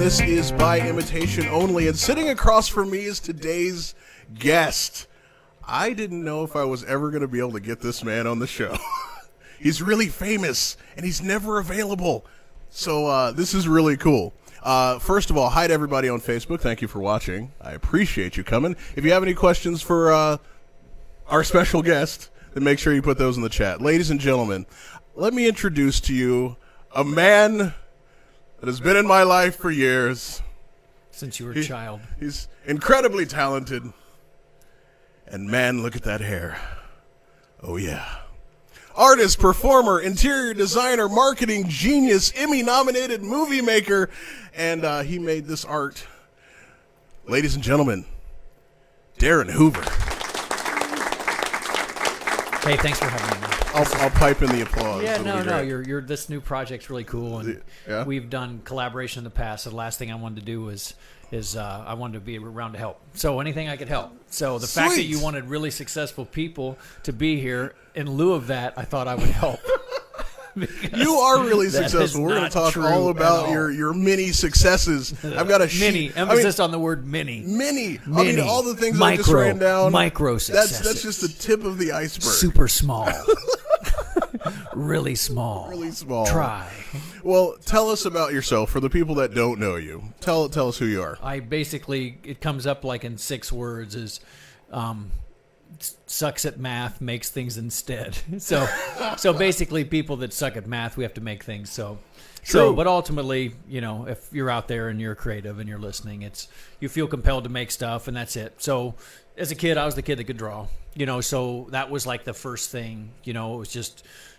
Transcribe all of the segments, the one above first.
This is By Imitation Only, and sitting across from me is today's guest. I didn't know if I was ever going to be able to get this man on the show. He's really famous, and he's never available. So this is really cool. First of all, hi to everybody on Facebook. Thank you for watching. I appreciate you coming. If you have any questions for our special guest, then make sure you put those in the chat. Ladies and gentlemen, let me introduce to you a man that has been in my life for years. Since you were a child. He's incredibly talented. And man, look at that hair. Oh, yeah. Artist, performer, interior designer, marketing genius, Emmy-nominated movie maker, and he made this art. Ladies and gentlemen, Darrin Hoover. Hey, thanks for having me. I'll pipe in the applause. Yeah, It'll no. be great. Your this new project's really cool, and Yeah? we've done collaboration in the past. So the last thing I wanted to do is I wanted to be around to help. So anything I could help. So the fact that Sweet. you wanted really successful people to be here, in lieu of that, I thought I would help. You are really That successful. is We're going not to talk true all at about all. your mini successes. I've got a Mini, sheet. emphasis on the word mini. Mini. I Mini. mean, all the things I just ran down. Micro successes. That's just the tip of the iceberg. Super small. Really small. Really small. Try. Well, tell us about yourself for the people that don't know you. Tell us who you are. I basically, it comes up like in 6 words, is sucks at math, makes things instead. So basically people that suck at math, we have to make things. So but ultimately, you know, if you're out there and you're creative and you're listening, it's, you feel compelled to make stuff, and that's it. So as a kid, I was the kid that could draw, you know, so that was like the first thing, you know, it was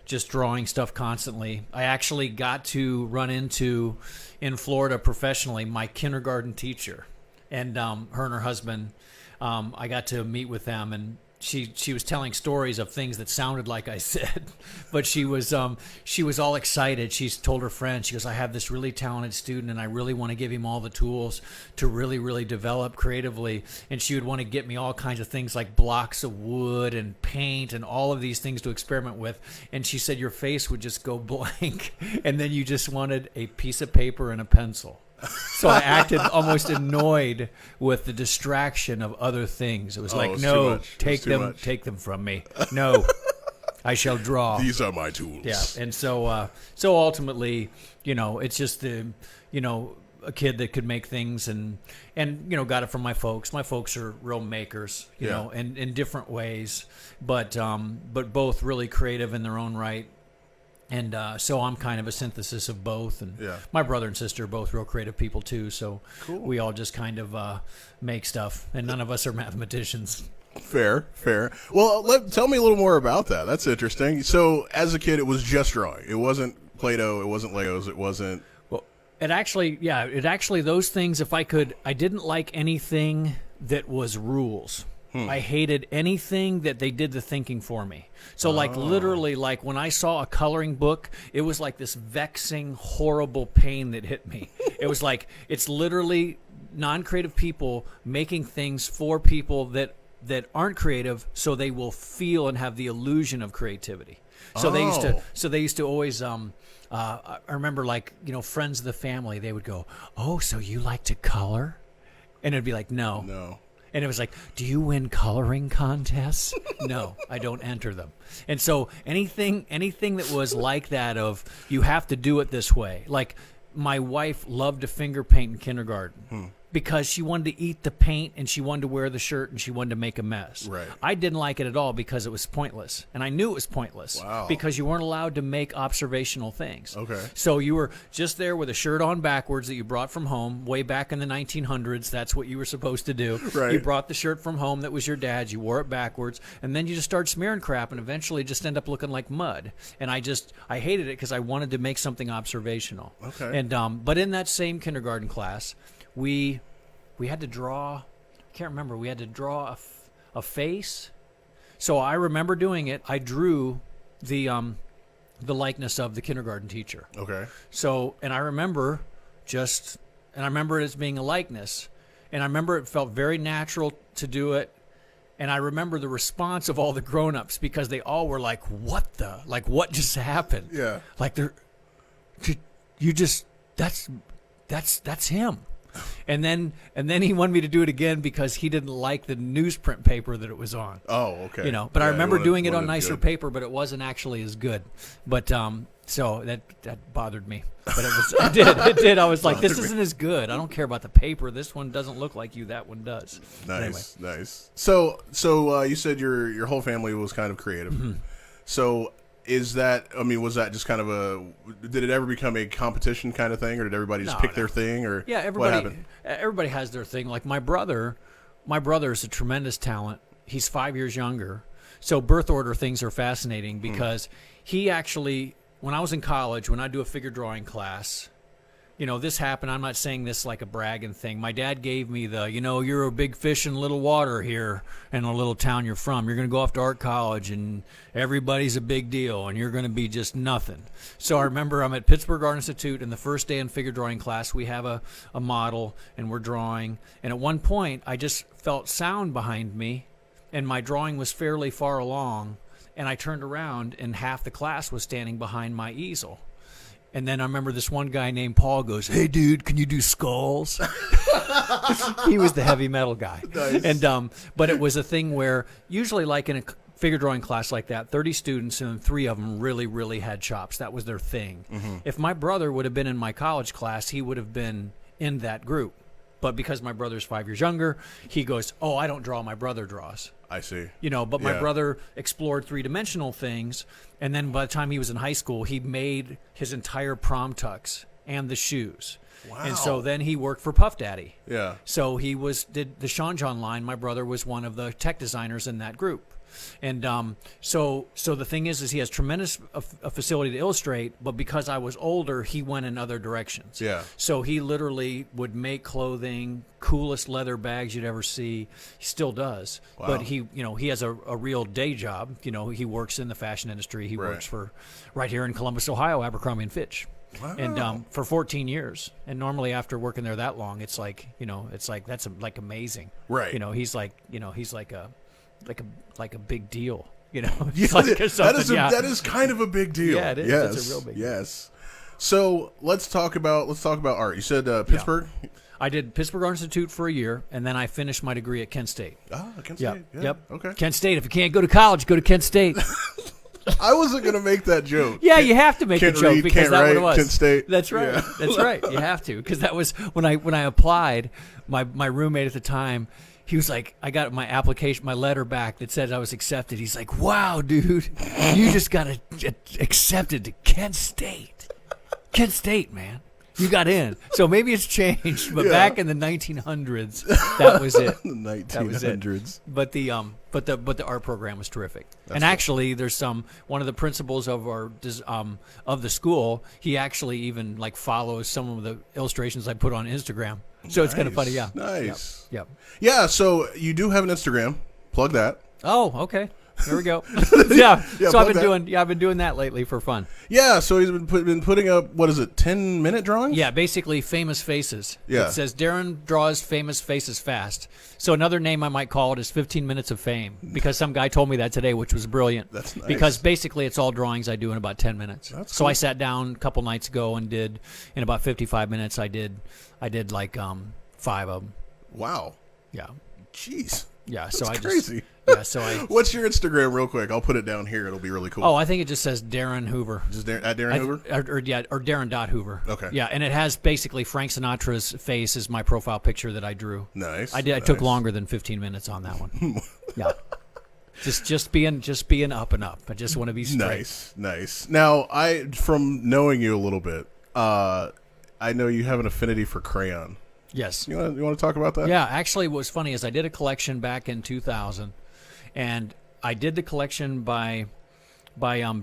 just drawing stuff constantly. I actually got to run into, in Florida professionally, my kindergarten teacher, and her and her husband, I got to meet with them, and she was telling stories of things that sounded like I said, but she was all excited. She's told her friends, she goes, I have this really talented student, and I really want to give him all the tools to really, really develop creatively. And she would want to get me all kinds of things like blocks of wood and paint and all of these things to experiment with. And she said your face would just go blank, and then you just wanted a piece of paper and a pencil. So I acted almost annoyed with the distraction of other things. It was like, it's no, too much. take them from me. No, I shall draw. These are my tools. Yeah, and so ultimately, you know, it's just a kid that could make things, and you know, got it from my folks. My folks are real makers, you know, and in different ways, but both really creative in their own right. And so I'm kind of a synthesis of both. And my brother and sister are both real creative people, too. So we all just kind of make stuff. And none of us are mathematicians. Fair. Well, tell me a little more about that. That's interesting. So as a kid, it was just drawing. It wasn't Play-Doh. It wasn't Legos. It wasn't... Well, it actually, those things, if I could, I didn't like anything that was rules. I hated anything that they did the thinking for me. So like literally, like when I saw a coloring book, it was like this vexing, horrible pain that hit me. It was like, it's literally non-creative people making things for people that aren't creative, so they will feel and have the illusion of creativity. So they used to always I remember, like, you know, friends of the family, they would go, "Oh, so you like to color?" And it'd be like, No. And it was like, do you win coloring contests? No, I don't enter them. And so anything that was like that, of you have to do it this way. Like my wife loved to finger paint in kindergarten because she wanted to eat the paint, and she wanted to wear the shirt, and she wanted to make a mess. Right. I didn't like it at all because it was pointless. And I knew it was pointless because you weren't allowed to make observational things. Okay. So you were just there with a shirt on backwards that you brought from home way back in the 1900s. That's what you were supposed to do. Right. You brought the shirt from home that was your dad's. You wore it backwards, and then you just start smearing crap, and eventually just end up looking like mud. And I hated it because I wanted to make something observational. Okay. And but in that same kindergarten class, we had to draw. I can't remember. We had to draw a face. So I remember doing it. I drew the likeness of the kindergarten teacher. Okay. So, and I remember it as being a likeness, and I remember it felt very natural to do it. And I remember the response of all the grown-ups, because they all were like, what what just happened? Yeah. Like, that's him. And then he wanted me to do it again because he didn't like the newsprint paper that it was on. Oh, okay. But I Yeah, remember doing it on wanted nicer good. paper, but it wasn't actually as good. But so that bothered me. But it did. I was like, this isn't as good. I don't care about the paper. This one doesn't look like you. That one does. Nice, Anyway. nice. So you said your whole family was kind of creative. Mm-hmm. So was that just kind of did it ever become a competition kind of thing, or did everybody just pick their thing, or Yeah, what happened? everybody has their thing. Like my brother is a tremendous talent. He's 5 years younger. So birth order things are fascinating because he actually, when I was in college, when I do a figure drawing class, this happened. I'm not saying this like a bragging thing. My dad gave me you're a big fish in little water here in a little town you're from. You're going to go off to art college and everybody's a big deal and you're going to be just nothing. So I remember I'm at Pittsburgh Art Institute and the first day in figure drawing class, we have a model and we're drawing. And at one point, I just felt sound behind me and my drawing was fairly far along. And I turned around and half the class was standing behind my easel. And then I remember this one guy named Paul goes, "Hey, dude, can you do skulls?" He was the heavy metal guy. Nice. And but it was a thing where usually like in a figure drawing class like that, 30 students and 3 of them really, really had chops. That was their thing. Mm-hmm. If my brother would have been in my college class, he would have been in that group. But because my brother's 5 years younger, he goes, "Oh, I don't draw, my brother draws." I see. But my Yeah. brother explored three-dimensional things, and then by the time he was in high school, he made his entire prom tux and the shoes. Wow. And so then he worked for Puff Daddy. Yeah. So he did the Sean John line. My brother was one of the tech designers in that group. And so the thing is he has tremendous a facility to illustrate, but because I was older, he went in other directions. Yeah. So he literally would make clothing, coolest leather bags you'd ever see. He still does. Wow. But he has a real day job. He works in the fashion industry. He Right. works for right here in Columbus, Ohio, Abercrombie and Fitch. Wow. And for 14 years. And normally after working there that long, it's like, that's like amazing. Right. He's like a big deal, It's Yeah, like or something, that is kind of a big deal. Yeah, it is. Yes. It's a real big deal. Yes. So let's talk about art. You said Pittsburgh. I did Pittsburgh Art Institute for a year, and then I finished my degree at Kent State. Ah, Kent Yep. State. Yeah. Yep. Okay. Kent State. If you can't go to college, go to Kent State. I wasn't gonna make that joke. Yeah, you have to make a Can't joke read, because can't that's what write, it was. Kent State. That's right. Yeah. That's right. You have to because that was when I applied. My roommate at the time, he was like, I got my application, my letter back that said I was accepted. He's like, "Wow, dude, you just got accepted to Kent State. Kent State, man. You got in." So maybe it's changed, but Yeah. back in the 1900s, that was it. The 1900s. But the art program was terrific. And actually, there's one of the principals of of the school. He actually even follows some of the illustrations I put on Instagram. So it's kind of funny. Yeah. Nice. Yep. Yeah. So you do have an Instagram. Plug that. Oh, okay. There we go. Yeah. Yeah, So I've plug been doing that lately for fun. Yeah. So he's been putting up 10-minute drawings. Yeah, basically famous faces. Yeah. It says Darrin draws famous faces fast. So another name I might call it is 15 Minutes of Fame because some guy told me that today, which was brilliant. That's nice. Because basically it's all drawings I do in about 10 minutes. That's so cool. I sat down a couple nights ago and did in about 55 minutes. I did like 5 of them. Wow. Yeah. Jeez. Yeah. So That's I crazy. Yeah. So I. What's your Instagram, real quick? I'll put it down here. It'll be really cool. Oh, I think it just says Darrin Hoover. Just at Darrin Hoover. Or Darrin.Hoover. Okay. Yeah, and it has basically Frank Sinatra's face as my profile picture that I drew. Nice. I took longer than 15 minutes on that one. Yeah. Just being up and up. I just want to be straight. Nice. Now, from knowing you a little bit, I know you have an affinity for crayon. Yes. You want to talk about that? Yeah, actually what was funny is I did a collection back in 2000 and I did the collection by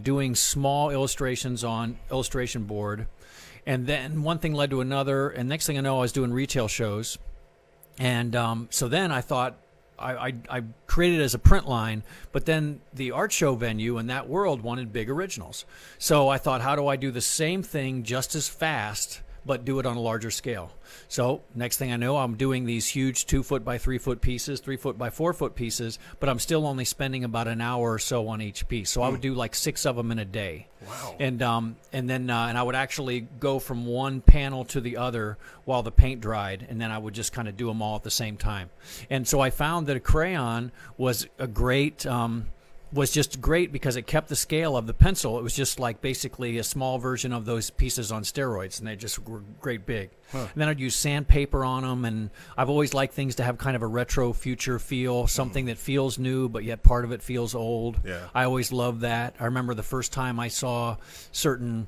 doing small illustrations on illustration board, and then one thing led to another, and next thing I know I was doing retail shows, and so then I thought I created it as a print line, but then the art show venue in that world wanted big originals, so I thought, how do I do the same thing just as fast but do it on a larger scale. So next thing I know, I'm doing these huge 2 foot by 3 foot pieces, 3 foot by 4 foot pieces, but I'm still only spending about an hour or so on each piece. So I would do like 6 of them in a day. Wow. And then I would actually go from one panel to the other while the paint dried, and then I would just kind of do them all at the same time. And so I found that a crayon was a great was just great because it kept the scale of the pencil. It was just like basically a small version of those pieces on steroids, and they just were great big. And then I'd use sandpaper on them, and I've always liked things to have kind of a retro future feel, something that feels new, but yet part of it feels old. Yeah. I always loved that. I remember the first time I saw certain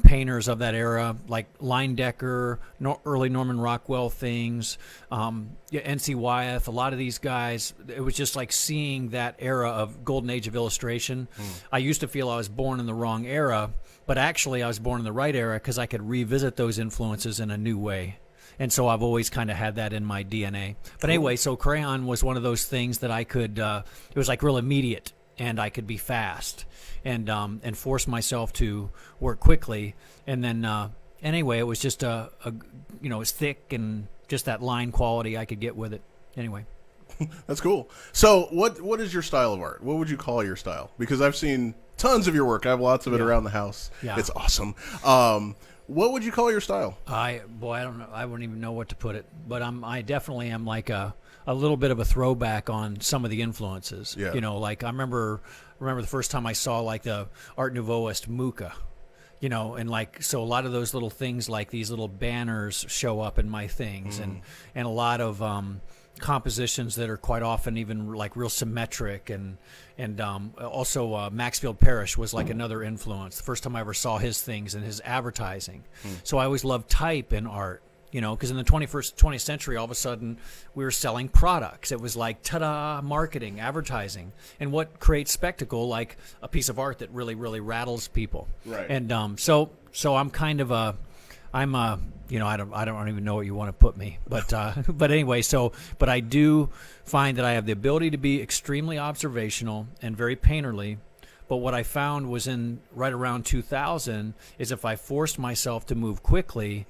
painters of that era, like Leyendecker, early Norman Rockwell things, N.C. Wyeth, a lot of these guys. It was just like seeing that era of golden age of illustration. I used to feel I was born in the wrong era, but actually I was born in the right era because I could revisit those influences in a new way. And so I've always kind of had that in my DNA. But anyway, so crayon was one of those things that I could, it was like real immediate, and I could be fast and force myself to work quickly. And then, anyway, it was just it's thick and just that line quality I could get with it. Anyway. That's cool. So what is your style of art? What would you call your style? Because I've seen tons of your work. I have lots of it around the house. Yeah. It's awesome. What would you call your style? I don't know. I wouldn't even know what to put it. But I definitely am like a little bit of a throwback on some of the influences. Yeah. You know, like I remember the first time I saw like the Art Nouveauist Mucha. You know, and like, so a lot of those little things, like these little banners show up in my things, and a lot of compositions that are quite often even like real symmetric, and also Maxfield Parrish was like another influence. The first time I ever saw his things and his advertising. So I always loved type in art. You know, because in the 20th century, all of a sudden, we were selling products. It was like, ta-da, marketing, advertising. And what creates spectacle, like a piece of art that really, really rattles people. Right. And so I'm kind of I don't even know what you want to put me. But anyway, but I do find that I have the ability to be extremely observational and very painterly. But what I found was right around 2000 is if I forced myself to move quickly,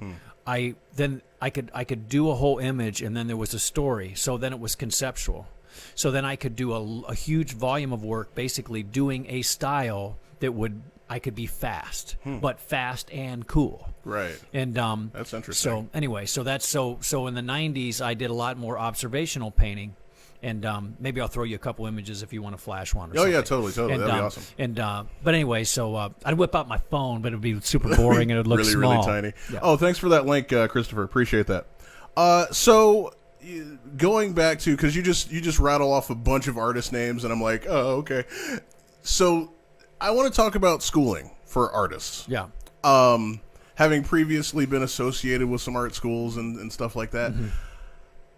I could do a whole image, and then there was a story. So then it was conceptual. So then I could do a huge volume of work, basically doing a style that I could be fast, but fast and cool. Right. And that's interesting. So anyway, so in the 90s I did a lot more observational painting. And maybe I'll throw you a couple images if you want to flash one or something. Yeah, totally. And, that'd be awesome. And but anyway, so I'd whip out my phone, but it'd be super boring and it'd look really, small. really tiny. Yeah. Oh, thanks for that link, Christopher. Appreciate that. So going back to, because you just rattle off a bunch of artist names, and I'm like, oh, okay. So I want to talk about schooling for artists. Yeah. Having previously been associated with some art schools and stuff like that,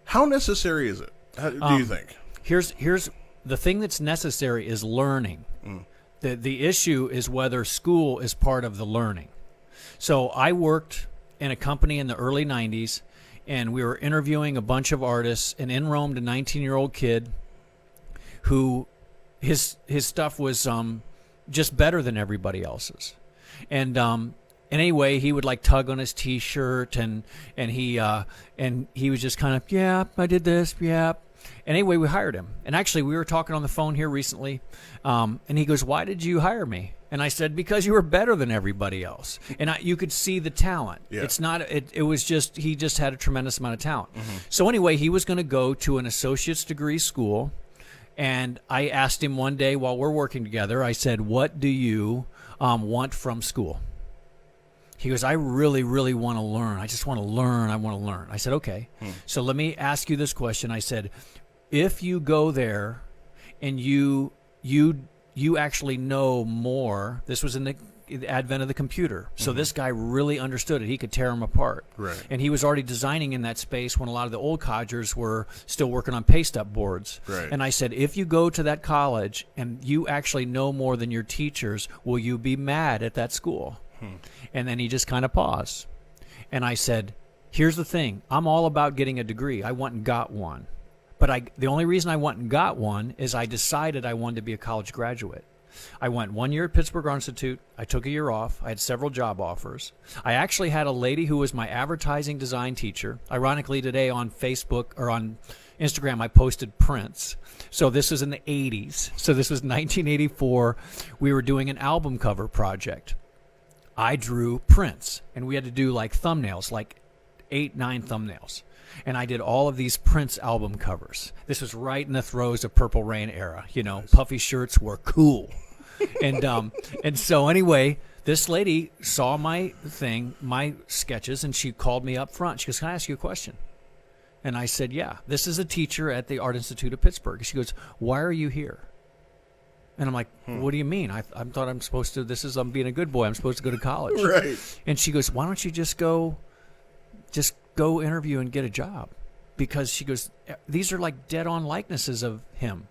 how necessary is it? How, do you think? Here's the thing that's necessary is learning. The issue is whether school is part of the learning. So I worked in a company in the early 90s, and we were interviewing a bunch of artists, and in roamed a 19-year-old kid who his stuff was just better than everybody else's. And anyway, he would like tug on his T-shirt, and he was just kind of, yeah, I did this, yeah. Anyway, we hired him, and actually, we were talking on the phone here recently, and he goes, "Why did you hire me?" And I said, "Because you were better than everybody else." And you could see the talent. Yeah. It's not. It was just he just had a tremendous amount of talent. So anyway, he was going to go to an associate's degree school. And I asked him one day while we're working together, I said, "What do you want from school?" He goes, "I really, really want to learn. I just want to learn. I want to learn." I said, "Okay. So let me ask you this question." I said, if you go there and you actually know more, this was in the advent of the computer. So this guy really understood it. He could tear them apart. Right. And he was already designing in that space when a lot of the old codgers were still working on paste-up boards. Right. And I said, if you go to that college and you actually know more than your teachers, will you be mad at that school? And then he just kind of paused. And I said, here's the thing. I'm all about getting a degree. I went and got one. But the only reason I went and got one is I decided I wanted to be a college graduate. I went 1 year at Pittsburgh Art Institute. I took a year off. I had several job offers. I actually had a lady who was my advertising design teacher. Ironically, today on Facebook or on Instagram, I posted prints. So this was in the 80s. So this was 1984. We were doing an album cover project. I drew prints, and we had to do like thumbnails, like 8, 9 thumbnails. And I did all of these Prince album covers. This was right in the throes of Purple Rain era. You know, puffy shirts were cool. And so anyway, this lady saw my sketches, and she called me up front. She goes, "Can I ask you a question?" And I said, "Yeah." This is a teacher at the Art Institute of Pittsburgh. She goes, "Why are you here?" And I'm like, "What do you mean? I thought I'm supposed to, I'm being a good boy. I'm supposed to go to college." Right. And she goes, "Why don't you just go interview and get a job?" Because she goes, "These are like dead-on likenesses of him."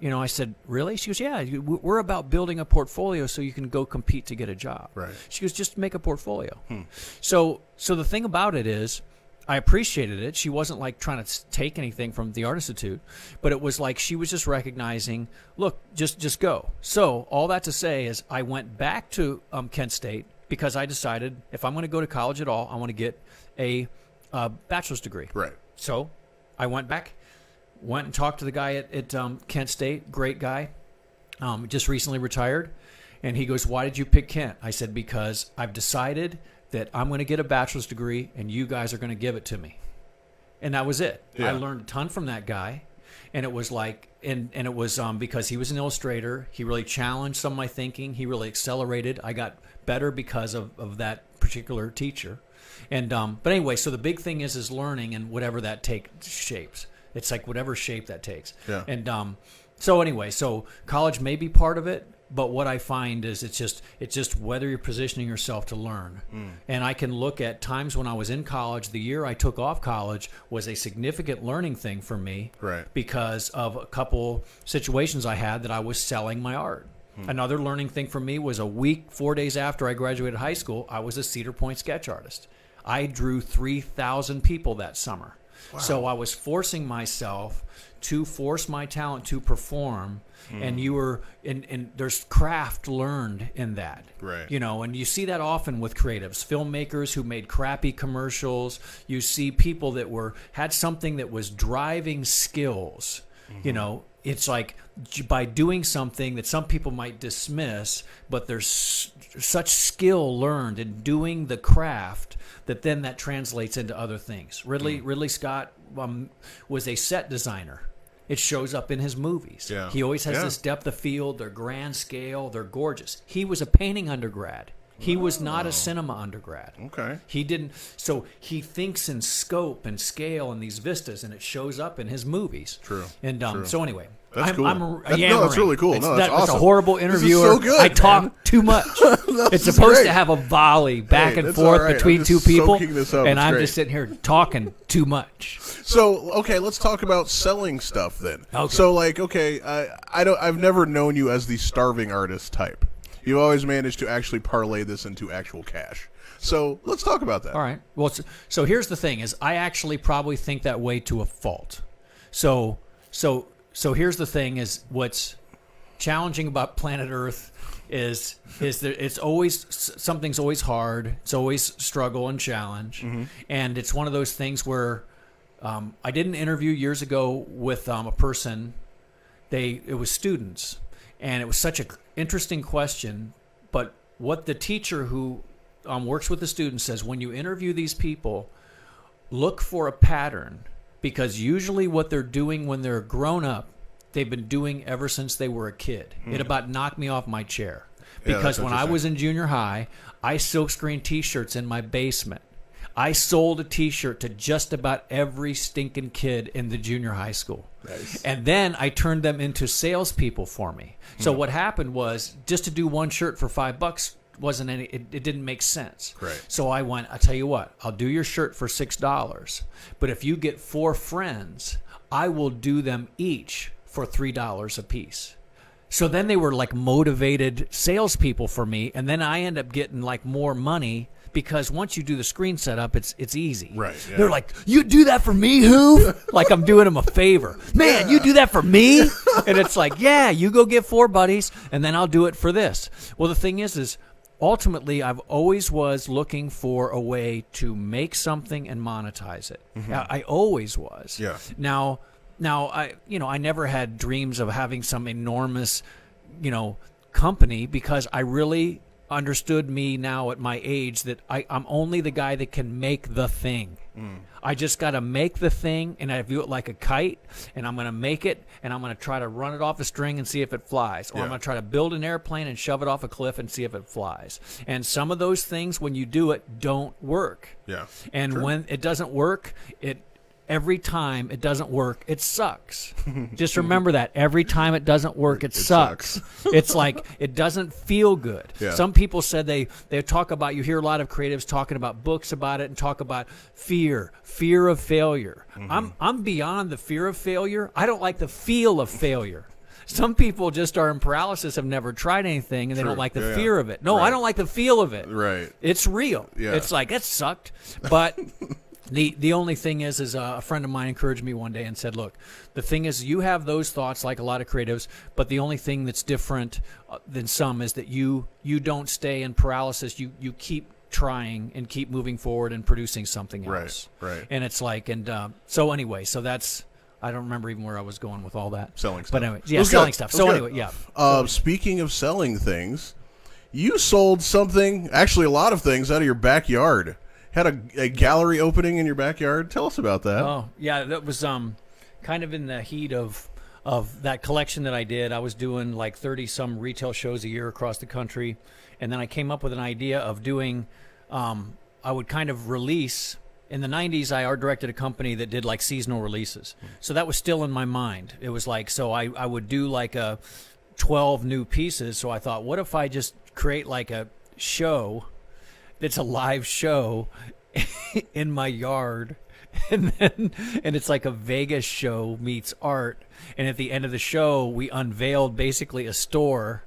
You know, I said, "Really?" She goes, "Yeah, we're about building a portfolio so you can go compete to get a job." Right. She goes, "Just make a portfolio." So the thing about it is, I appreciated it. She wasn't like trying to take anything from the Art Institute, but it was like she was just recognizing, look, just go. So all that to say is I went back to Kent State because I decided if I'm going to go to college at all, I want to get a bachelor's degree. Right. So I went back, went and talked to the guy at Kent State, great guy, just recently retired. And he goes, "Why did you pick Kent?" I said, "Because I've decided that I'm going to get a bachelor's degree and you guys are going to give it to me." And that was it. Yeah. I learned a ton from that guy. And it was like, and it was because he was an illustrator. He really challenged some of my thinking. He really accelerated. I got better because of that particular teacher. And but anyway, so the big thing is learning, and whatever that shapes. It's like whatever shape that takes. Yeah. And so anyway, so college may be part of it, but what I find is it's just whether you're positioning yourself to learn. And I can look at times when I was in college. The year I took off college was a significant learning thing for me, Right. because of a couple situations I had that I was selling my art. Another learning thing for me was 4 days after I graduated high school, I was a Cedar Point sketch artist. I drew 3,000 people that summer. Wow. So I was forcing myself to force my talent to perform, and there's craft learned in that. Right. You know, and you see that often with creatives, filmmakers who made crappy commercials. You see people that had something that was driving skills. You know, it's like by doing something that some people might dismiss, but there's such skill learned in doing the craft that translates into other things. Ridley Scott was a set designer. It shows up in his movies. Yeah. He always has Yeah. this depth of field. They're grand scale. They're gorgeous. He was a painting undergrad. He was not a cinema undergrad. Okay. He didn't. So he thinks in scope and scale and these vistas, and it shows up in his movies. True. And True. so anyway, That's cool. I'm That's really cool. No, that's That's awesome. a horrible This is interviewer. so good, I man. talk too much. It's is supposed great. to have a volley back and that's forth all right. between I'm two just people, soaking this up. and It's I'm great. just sitting here talking too much. So, okay, let's talk about selling stuff then. Okay. So, like, okay, I've never known you as the starving artist type. You've always managed to actually parlay this into actual cash. So, let's talk about that. All right. Well, so here's the thing: is I actually probably think that way to a fault. So here's the thing: is what's challenging about planet Earth is that it's always something's always hard. It's always struggle and challenge, and it's one of those things where I did an interview years ago with a person. It was students, and it was such an interesting question. But what the teacher who works with the students says, when you interview these people, look for a pattern, because usually what they're doing when they're grown up, they've been doing ever since they were a kid. It about knocked me off my chair. Yeah, Because that's when I was in junior high, I silkscreen T-shirts in my basement. I sold a T-shirt to just about every stinking kid in the junior high school. Nice. And then I turned them into salespeople for me. So what happened was, just to do one shirt for $5 it didn't make sense. Right. So I went, I'll tell you what, I'll do your shirt for $6. But if you get 4 friends, I will do them each for $3 a piece. So then they were like motivated salespeople for me, and then I end up getting like more money because once you do the screen setup, it's easy. Right. Yeah. They're like, you do that for me, who? Like I'm doing them a favor. Man, you do that for me? And it's like, yeah, you go get 4 buddies, and then I'll do it for this. Well, the thing is ultimately I've always was looking for a way to make something and monetize it. I always was. Yeah. Now I never had dreams of having some enormous, company, because I really understood me now at my age that I'm only the guy that can make the thing. I just got to make the thing, and I view it like a kite, and I'm going to make it, and I'm going to try to run it off a string and see if it flies. Or I'm going to try to build an airplane and shove it off a cliff and see if it flies. And some of those things, when you do it, don't work. Yeah. And when it doesn't work, every time it doesn't work, it sucks. Just remember that. Every time it doesn't work, it sucks. It's like it doesn't feel good. Yeah. Some people said they talk about, you hear a lot of creatives talking about books about it and talk about fear of failure. I'm beyond the fear of failure. I don't like the feel of failure. Some people just are in paralysis, have never tried anything, and they don't like the fear of it. No, I don't like the feel of it. Right. It's real. Yeah. It's like, it sucked. But the only thing is a friend of mine encouraged me one day and said, look, the thing is you have those thoughts like a lot of creatives, but the only thing that's different than some is that you don't stay in paralysis. You keep trying and keep moving forward and producing something else. Right. And it's like, so anyway, so that's, I don't remember even where I was going with all that. Selling stuff. But anyway, yeah, selling stuff. So anyway, yeah. Speaking of selling things, you sold something, actually a lot of things, out of your backyard. Had a gallery opening in your backyard. Tell us about that. Oh, yeah, that was kind of in the heat of that collection that I did. I was doing like 30-some retail shows a year across the country, and then I came up with an idea of doing, I would kind of release. In the 90s, I art directed a company that did like seasonal releases. So that was still in my mind. It was like, so I would do like 12 new pieces. So I thought, what if I just create like a show it's a live show in my yard, and it's like a Vegas show meets art, and at the end of the show we unveiled basically a store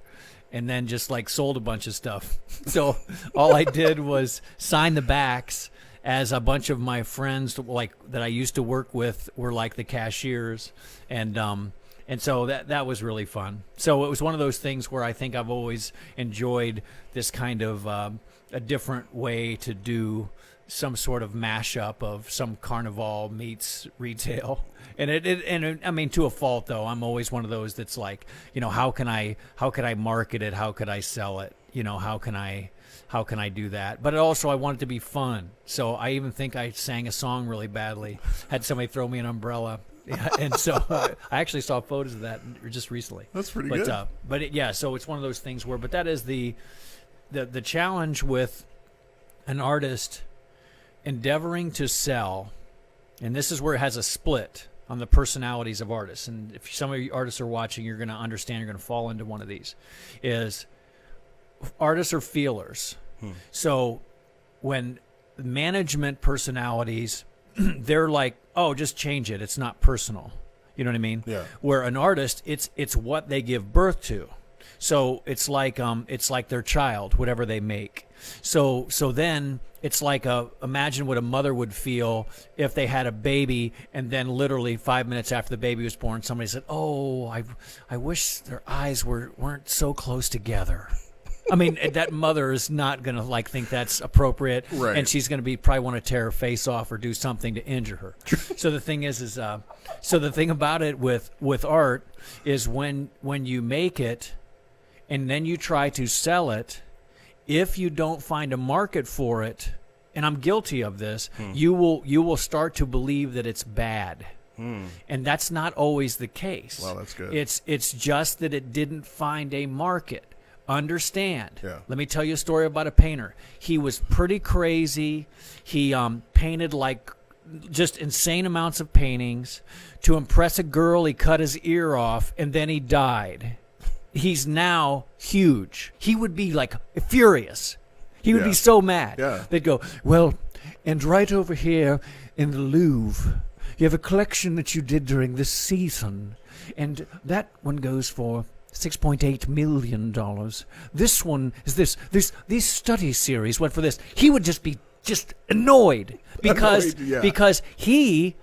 and then just like sold a bunch of stuff. So all I did was sign the backs, as a bunch of my friends like that I used to work with were like the cashiers, and so that was really fun. So it was one of those things where I think I've always enjoyed this kind of a different way to do some sort of mashup of some carnival meets retail. And I mean, to a fault though, I'm always one of those that's like, how can I market it? How could I sell it? How can I do that? But also I want it to be fun. So I even think I sang a song really badly, had somebody throw me an umbrella. Yeah, and so I actually saw photos of that just recently. That's pretty good. So it's one of those things where, but that is the challenge with an artist endeavoring to sell, and this is where it has a split on the personalities of artists. And if some of you artists are watching, you're going to understand, you're going to fall into one of these, is artists are feelers. So when management personalities, they're like, oh, just change it. It's not personal. You know what I mean? Yeah. Where an artist, it's what they give birth to. So it's like their child, whatever they make. So then it's like imagine what a mother would feel if they had a baby, and then literally 5 minutes after the baby was born, somebody said, "Oh, I wish their eyes weren't so close together." I mean, that mother is not going to think that's appropriate, right. And she's going to probably want to tear her face off or do something to injure her. So the thing is so the thing about it with art is when you make it and then you try to sell it, if you don't find a market for it, and I'm guilty of this, you will start to believe that it's bad. And that's not always the case. Well, that's good. It's just that it didn't find a market. Understand. Yeah. Let me tell you a story about a painter. He was pretty crazy. He painted like just insane amounts of paintings. To impress a girl, he cut his ear off, and then he died. He's now huge. He would be like furious. He would be so mad. Yeah. They'd go, well, and right over here in the Louvre, you have a collection that you did during this season, and that one goes for $6.8 million. This one is these study series went for this. He would just be annoyed because he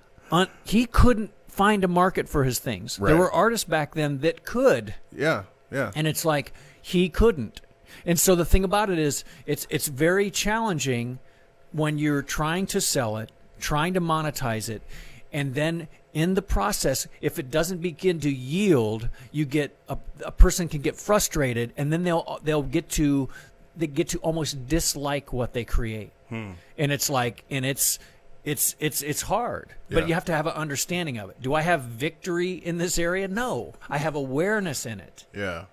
couldn't find a market for his things. Right. There were artists back then that could. Yeah. And it's like he couldn't. And so the thing about it is it's very challenging when you're trying to sell it, trying to monetize it, and then in the process, if it doesn't begin to yield, you get a person can get frustrated, and then they'll get to almost dislike what they create. And it's like, and it's hard, but you have to have an understanding of it. Do I have victory in this area? No, I have awareness in it. Yeah.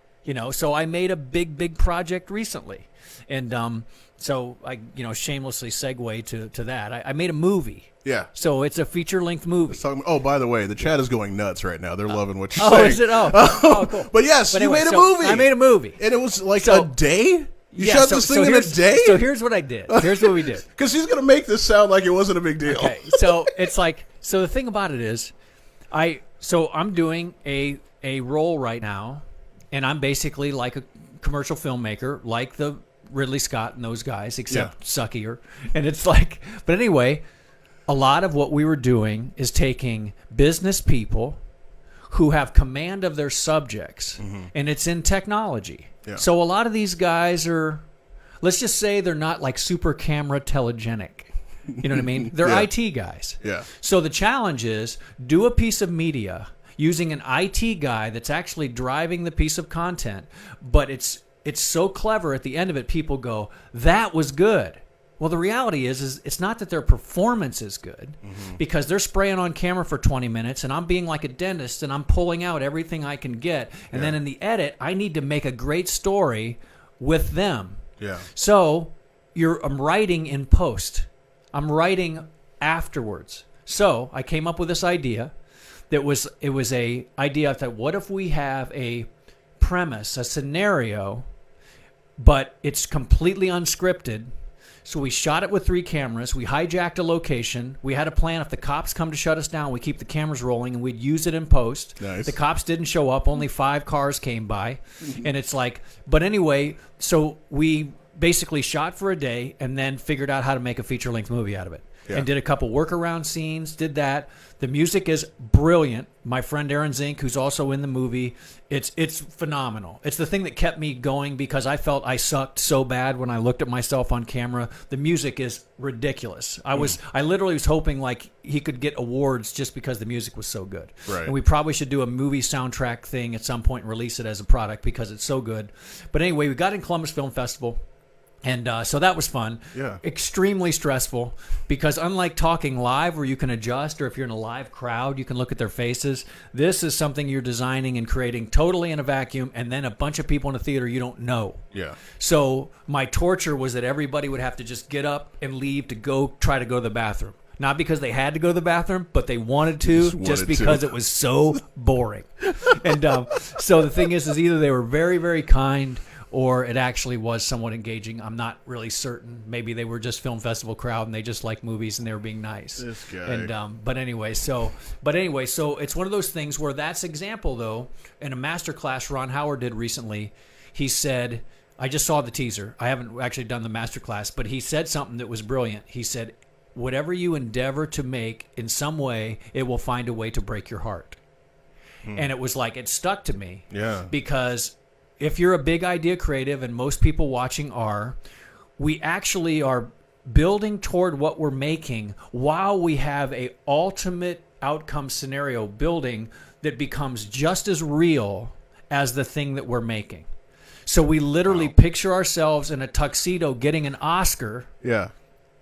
So I made a big project recently, and so I shamelessly segue to that. I made a movie. Yeah. So it's a feature-length movie. By the way, the chat is going nuts right now. They're loving what you're saying. Oh, is it? Oh, cool. But yes, you made a movie. I made a movie. And it was like a day? You shot this thing in a day? So here's what I did. Here's what we did. Because he's going to make this sound like it wasn't a big deal. Okay, so it's like, so the thing about it is, I'm doing a role right now, and I'm basically like a commercial filmmaker, like the Ridley Scott and those guys, except suckier. And it's like, but anyway, a lot of what we were doing is taking business people who have command of their subjects, and it's in technology. Yeah. So a lot of these guys are, let's just say they're not like super camera telegenic. You know what I mean? They're IT guys. Yeah. So the challenge is do a piece of media using an IT guy that's actually driving the piece of content, but it's so clever at the end of it, people go, that was good. Well, the reality is it's not that their performance is good, because they're spraying on camera for 20 minutes, and I'm being like a dentist, and I'm pulling out everything I can get. And then in the edit, I need to make a great story with them. Yeah. So I'm writing in post. I'm writing afterwards. So I came up with this idea. It was a idea that what if we have a premise, a scenario, but it's completely unscripted. So we shot it with 3 cameras. We hijacked a location. We had a plan. If the cops come to shut us down, we keep the cameras rolling, and we'd use it in post. Nice. The cops didn't show up. Only 5 cars came by. And it's like, but anyway, so we basically shot for a day and then figured out how to make a feature-length movie out of it. And did a couple workaround scenes, did that. The music is brilliant. My friend Darrin Zink, who's also in the movie, it's phenomenal. It's the thing that kept me going because I felt I sucked so bad when I looked at myself on camera. The music is ridiculous. I literally was hoping like he could get awards just because the music was so good. Right. And we probably should do a movie soundtrack thing at some point and release it as a product because it's so good. But anyway, we got in Columbus Film Festival. And so that was fun. Yeah. Extremely stressful because unlike talking live where you can adjust, or if you're in a live crowd, you can look at their faces, this is something you're designing and creating totally in a vacuum, and then a bunch of people in a theater you don't know. Yeah. So my torture was that everybody would have to just get up and leave to go try to go to the bathroom. Not because they had to go to the bathroom, but they wanted to, just because it was so boring. And so the thing is either they were very, very kind, or it actually was somewhat engaging. I'm not really certain. Maybe they were just film festival crowd and they just like movies and they were being nice. This guy. And but anyway, so it's one of those things where that's example though. In a masterclass Ron Howard did recently, he said, I just saw the teaser. I haven't actually done the masterclass, but he said something that was brilliant. He said, whatever you endeavor to make in some way, it will find a way to break your heart. And it was like, it stuck to me. Yeah. Because if you're a big idea creative, and most people watching are, we actually are building toward what we're making while we have a ultimate outcome scenario building that becomes just as real as the thing that we're making. So we literally picture ourselves in a tuxedo getting an Oscar. Yeah.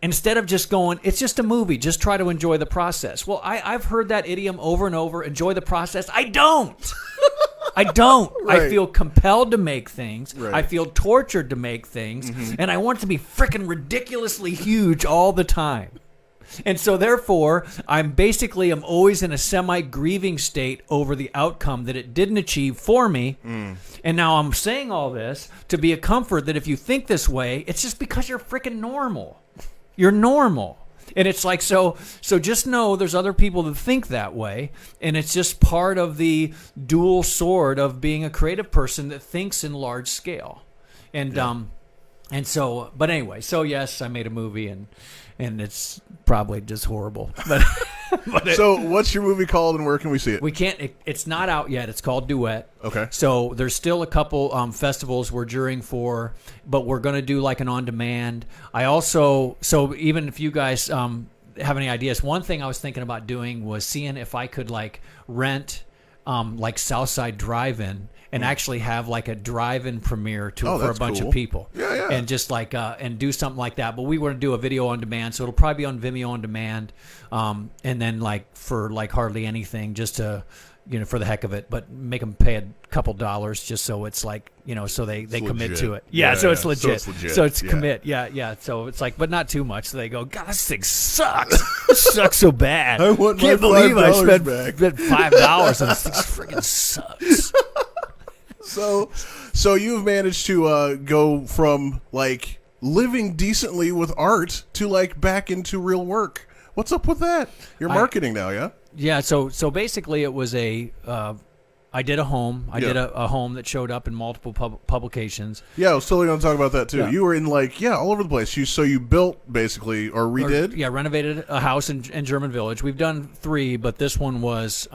Instead of just going, it's just a movie, just try to enjoy the process. Well, I've heard that idiom over and over, enjoy the process. I don't. I don't. Right. I feel compelled to make things. Right. I feel tortured to make things. And I want it to be freaking ridiculously huge all the time. And so therefore, I'm always in a semi-grieving state over the outcome that it didn't achieve for me. And now I'm saying all this to be a comfort that if you think this way, it's just because you're freaking normal. You're normal. And it's like, so just know there's other people that think that way, and it's just part of the dual sword of being a creative person that thinks in large scale. And so, but anyway, so yes, I made a movie, and it's probably just horrible. But, so what's your movie called, and where can we see it? We can't. It's not out yet. It's called Duet. Okay. So there's still a couple festivals we're jurying for, but we're going to do like an on-demand. So even if you guys have any ideas, one thing I was thinking about doing was seeing if I could like rent like Southside Drive-In and actually have like a drive-in premiere for a bunch of people. Yeah. And just like and do something like that. But we want to do a video on demand, so it'll probably be on Vimeo on demand, and then like for like hardly anything, just to for the heck of it, but make them pay a couple dollars just so it's like so they commit to it. Yeah, so it's legit. So it's commit. Yeah. So it's like, but not too much. So they go, God, this thing sucks. It sucks so bad. I want Can't my believe I $5 spent back. $5 on this thing. Freaking sucks. So you've managed to go from like living decently with art to like back into real work. What's up with that? You're marketing now, yeah? Yeah. So basically, it was I did a home. I did a home that showed up in multiple publications. Yeah, I was totally going to talk about that too. Yeah. You were in all over the place. So you built basically or redid? Renovated a house in German Village. We've done 3, but this one was.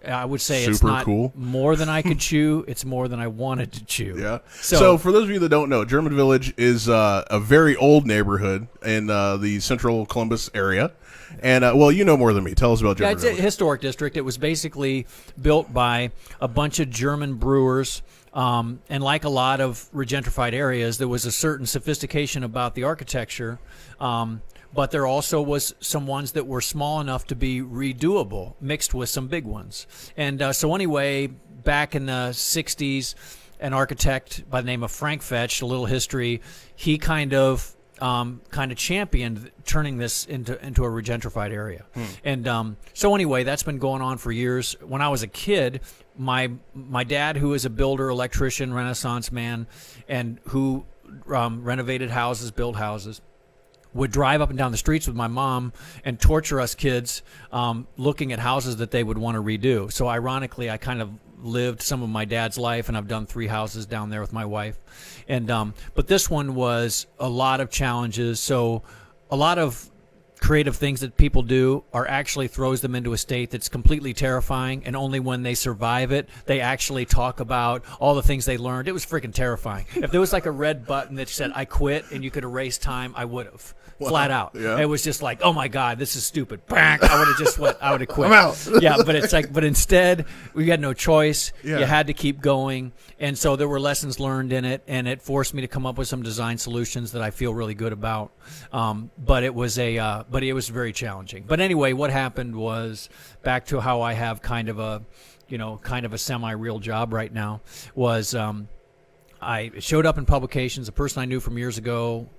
I would say it's not cool. More than I could chew. It's more than I wanted to chew. Yeah. So for those of you that don't know, German Village is a very old neighborhood in the central Columbus area. And, you know more than me. Tell us about German Village. It's a historic district. It was basically built by a bunch of German brewers. And like a lot of regentrified areas, there was a certain sophistication about the architecture. But there also was some ones that were small enough to be redoable, mixed with some big ones. And so anyway, back in the 60s, an architect by the name of Frank Fetch, a little history, he kind of championed turning this into a regentrified area. And so anyway, that's been going on for years. When I was a kid, my dad, who is a builder, electrician, Renaissance man, and who renovated houses, built houses, would drive up and down the streets with my mom and torture us kids looking at houses that they would want to redo. So ironically, I kind of lived some of my dad's life, and I've done 3 houses down there with my wife. And but this one was a lot of challenges. So a lot of creative things that people do are actually throws them into a state that's completely terrifying, and only when they survive it, they actually talk about all the things they learned. It was freaking terrifying. If there was like a red button that said, I quit, and you could erase time, I would have. Wow. Flat out. Yeah. It was just like, oh my God, this is stupid. Bang! I would have just quit. I'm out. Yeah, but it's like, but instead, we had no choice. Yeah. You had to keep going. And so there were lessons learned in it, and it forced me to come up with some design solutions that I feel really good about. But it was very challenging. But anyway, what happened was, back to how I have kind of a semi-real job right now, was I showed up in publications. A person I knew from years ago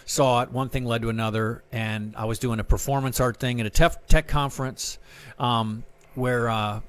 saw it. One thing led to another, and I was doing a performance art thing at a tech conference where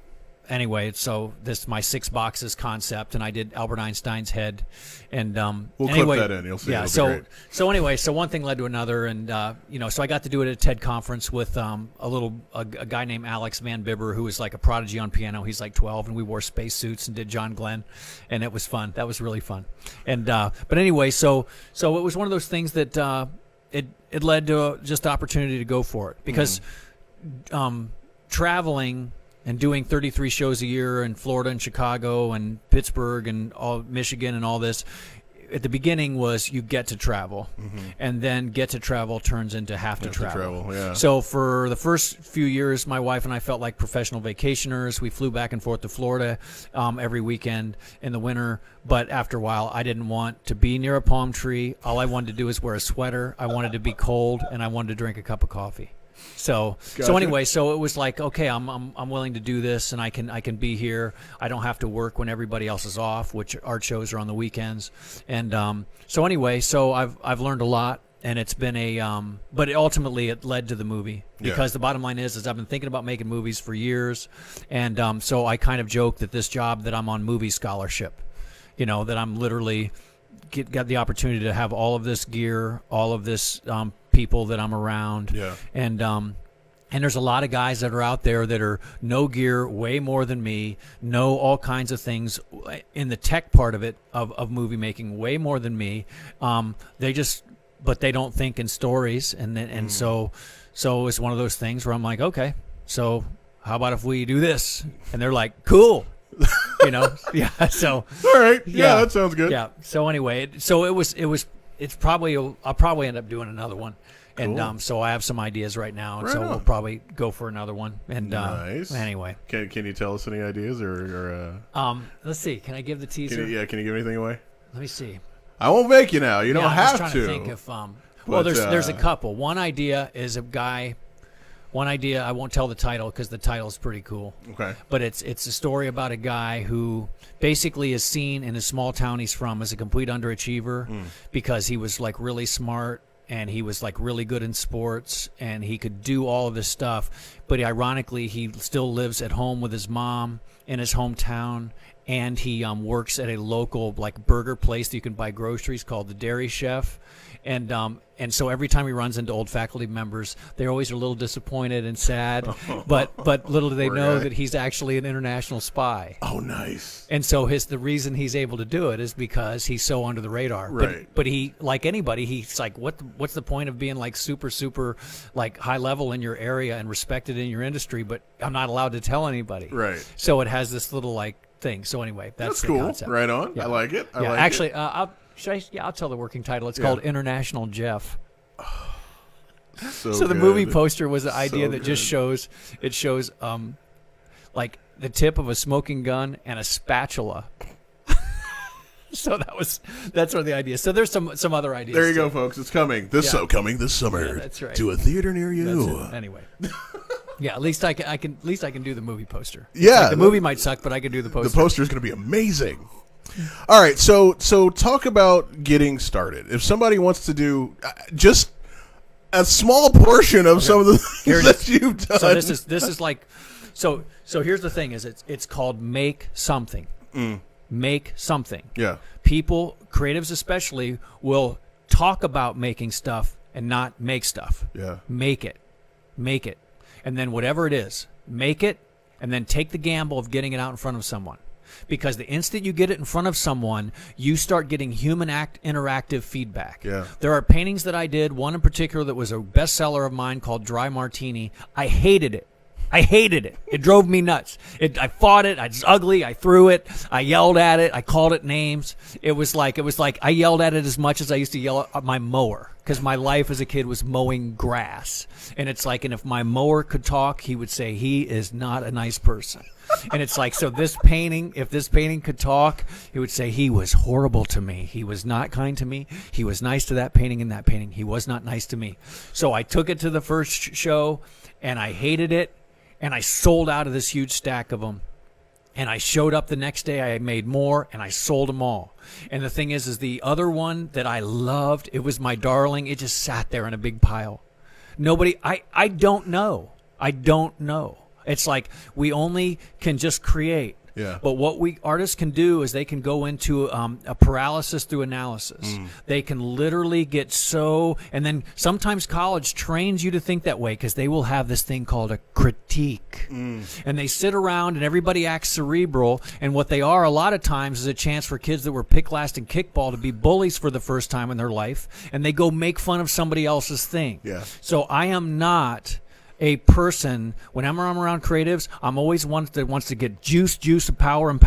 anyway, so this is my 6 boxes concept, and I did Albert Einstein's head, and we'll anyway, clip that in. You'll see. Yeah. So anyway, so one thing led to another, and so I got to do it at a TED conference with a guy named Alex Van Bibber, who is like a prodigy on piano. He's like 12, and we wore spacesuits and did John Glenn, and it was fun. That was really fun. And but anyway, so it was one of those things that it led to just the opportunity to go for it, because traveling and doing 33 shows a year in Florida and Chicago and Pittsburgh and all Michigan and all this, at the beginning was you get to travel, and then get to travel turns into have to travel. Yeah. So for the first few years, my wife and I felt like professional vacationers. We flew back and forth to Florida every weekend in the winter. But after a while, I didn't want to be near a palm tree. All I wanted to do was wear a sweater. I wanted to be cold, and I wanted to drink a cup of coffee. So anyway, so it was like, okay, I'm willing to do this, and I can be here. I don't have to work when everybody else is off, which art shows are on the weekends. And so anyway, so I've learned a lot, and it's been but ultimately it led to the movie, because the bottom line is I've been thinking about making movies for years, and so I kind of joke that this job that I'm on movie scholarship, that I'm literally got the opportunity to have all of this gear, all of this people that I'm around. Yeah. And there's a lot of guys that are out there that are no gear, way more than me, know all kinds of things in the tech part of it, of movie making, way more than me. But they don't think in stories. So it's one of those things where I'm like, okay, so how about if we do this? And they're like, cool. Yeah. So all right. Yeah, that sounds good. Yeah. So anyway, it's probably, I'll probably end up doing another one. Cool. And so I have some ideas right now, and we'll probably go for another one. And nice. Anyway, can you tell us any ideas or let's see. Can I give the teaser? Can you give anything away? Let me see. I won't make you now. You don't have I'm just trying to think if well, there's a couple. One idea is a guy. One idea, I won't tell the title because the title's pretty cool. Okay. But it's a story about a guy who basically is seen in a small town he's from as a complete underachiever because he was like really smart. And he was like really good in sports, and he could do all of this stuff. But ironically, he still lives at home with his mom in his hometown, and he works at a local like burger place that you can buy groceries called the Dairy Chef. And so every time he runs into old faculty members, they always are a little disappointed and sad. But little do they know that he's actually an international spy. Oh, nice. And so the reason he's able to do it is because he's so under the radar. Right. But he, like anybody, he's like, what's the point of being like super like high level in your area and respected in your industry, but I'm not allowed to tell anybody. Right. So it has this little like thing. So anyway, that's the cool. concept. Right on. Yeah. I like it. Actually, I'll tell the working title. It's called International Jeff. So the movie poster was an idea that just shows like the tip of a smoking gun and a spatula. So that's one of the ideas. So there's some other ideas. There you go, folks. It's coming. Coming this summer. Yeah, that's right. To a theater near you. Anyway. Yeah, at least I can do the movie poster. Yeah, like the movie might suck, but I can do the poster. The poster is going to be amazing. All right, so talk about getting started. If somebody wants to do just a small portion of some of the things that you've done. So this is like so here's the thing is it's called make something. Make something. Yeah. People, creatives especially, will talk about making stuff and not make stuff. Yeah. Make it. And then whatever it is, make it and then take the gamble of getting it out in front of someone. Because the instant you get it in front of someone, you start getting human interactive feedback. Yeah. There are paintings that I did, one in particular that was a bestseller of mine called Dry Martini. I hated it. It drove me nuts. I fought it. It's ugly. I threw it. I yelled at it. I called it names. It was like I yelled at it as much as I used to yell at my mower, because my life as a kid was mowing grass. And it's like, and if my mower could talk, he would say he is not a nice person. And it's like, so this painting, if this painting could talk, he would say he was horrible to me. He was not kind to me. He was nice to that painting and that painting. He was not nice to me. So I took it to the first show, and I hated it, and I sold out of this huge stack of them. And I showed up the next day, I made more, and I sold them all. And the thing is the other one that I loved, it was my darling, it just sat there in a big pile. I don't know. It's like we only can just create. Yeah. But what artists can do is they can go into a paralysis through analysis. They can literally get and then sometimes college trains you to think that way because they will have this thing called a critique. And they sit around and everybody acts cerebral. And what they are a lot of times is a chance for kids that were picked last in kickball to be bullies for the first time in their life. And they go make fun of somebody else's thing. Yeah. So I am not a person, whenever I'm around creatives, I'm always one that wants to get juice, power. Go,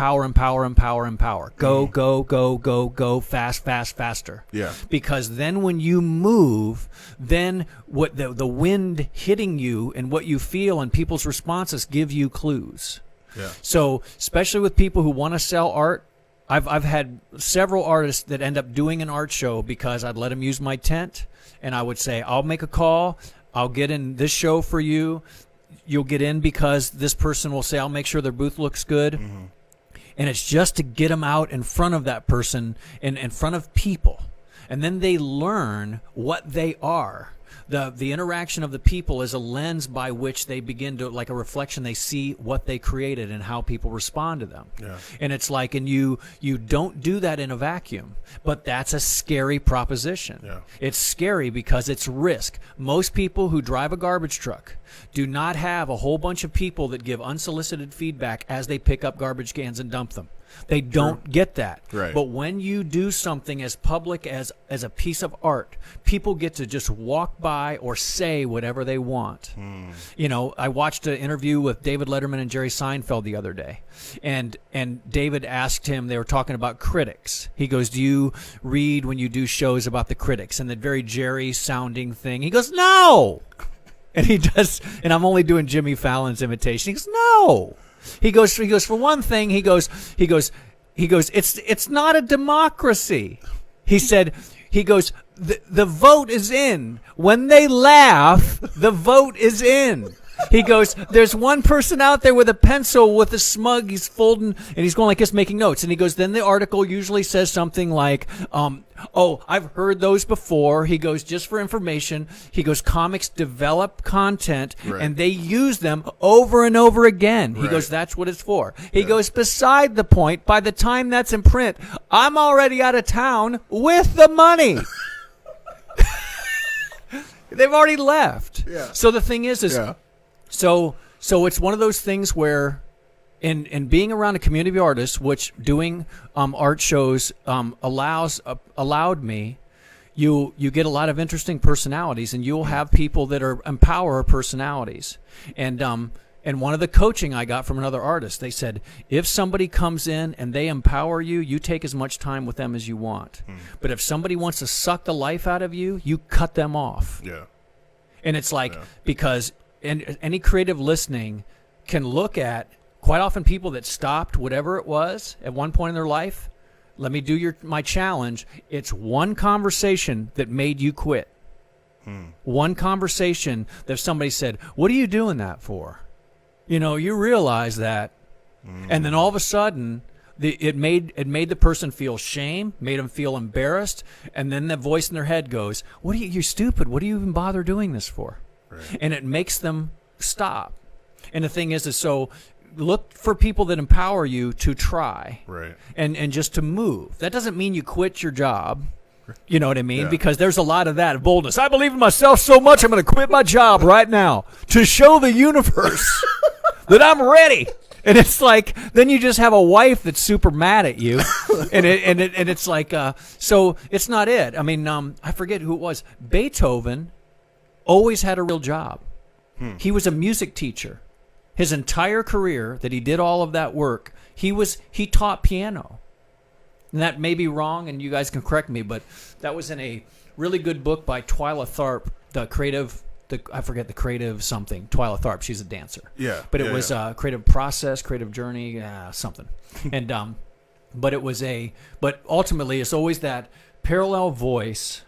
faster. Yeah. Because then when you move, then what the wind hitting you and what you feel and people's responses give you clues. Yeah. So especially with people who want to sell art, I've had several artists that end up doing an art show because I'd let them use my tent, and I would say, I'll make a call. I'll get in this show for you. You'll get in because this person will say, I'll make sure their booth looks good. And it's just to get them out in front of that person, in front of people. And then they learn what they are. The interaction of the people is a lens by which they begin to, like a reflection, they see what they created and how people respond to them. Yeah. And it's like, and you don't do that in a vacuum, but that's a scary proposition. Yeah. It's scary because it's risk. Most people who drive a garbage truck do not have a whole bunch of people that give unsolicited feedback as they pick up garbage cans and dump them. They don't get that. Right. But when you do something as public as a piece of art, people get to just walk by or say whatever they want. You know, I watched an interview with David Letterman and Jerry Seinfeld the other day, and David asked him, they were talking about critics. He goes, do you read when you do shows about the critics? And the very Jerry sounding thing. He goes, no. And he does, and I'm only doing Jimmy Fallon's imitation. He goes, no. He goes, for one thing, he goes, it's not a democracy. He goes, the vote is in. When they laugh, the vote is in. He goes, there's one person out there with a pencil with a smug, he's folding, and he's going like this, making notes. And he goes, then the article usually says something like, oh, I've heard those before. He goes, just for information, he goes, comics develop content, and they use them over and over again. He goes, that's what it's for. He goes, beside the point, by the time that's in print, I'm already out of town with the money. They've already left. Yeah. So the thing is So it's one of those things where, in being around a community of artists, which doing art shows allowed me, you get a lot of interesting personalities, and you'll have people that are empower personalities. And one of the coaching I got from another artist, they said, if somebody comes in and they empower you, you take as much time with them as you want. But if somebody wants to suck the life out of you, you cut them off. Yeah. And it's like, because any creative listening can look at quite often people that stopped whatever it was at one point in their life. Let me do my challenge. It's one conversation that made you quit. One conversation that somebody said, what are you doing that for? You know, you realize that. And then all of a sudden, it made the person feel shame, made them feel embarrassed. And then the voice in their head goes, you're stupid. What do you even bother doing this for? Right. And it makes them stop. And the thing is so look for people that empower you to try. Right. And just to move. That doesn't mean you quit your job. You know what I mean? Yeah. Because there's a lot of that boldness. I believe in myself so much, I'm going to quit my job right now to show the universe that I'm ready. And it's like, then you just have a wife that's super mad at you, and it's like, so it's not it. I mean, I forget who it was. Beethoven always had a real job. He was a music teacher. His entire career that he did all of that work, he taught piano. And that may be wrong, and you guys can correct me, but that was in a really good book by Twila Tharp, I forget the creative something. Twila Tharp, she's a dancer. Yeah. But it was creative process, creative journey, something. And but ultimately it's always that parallel voice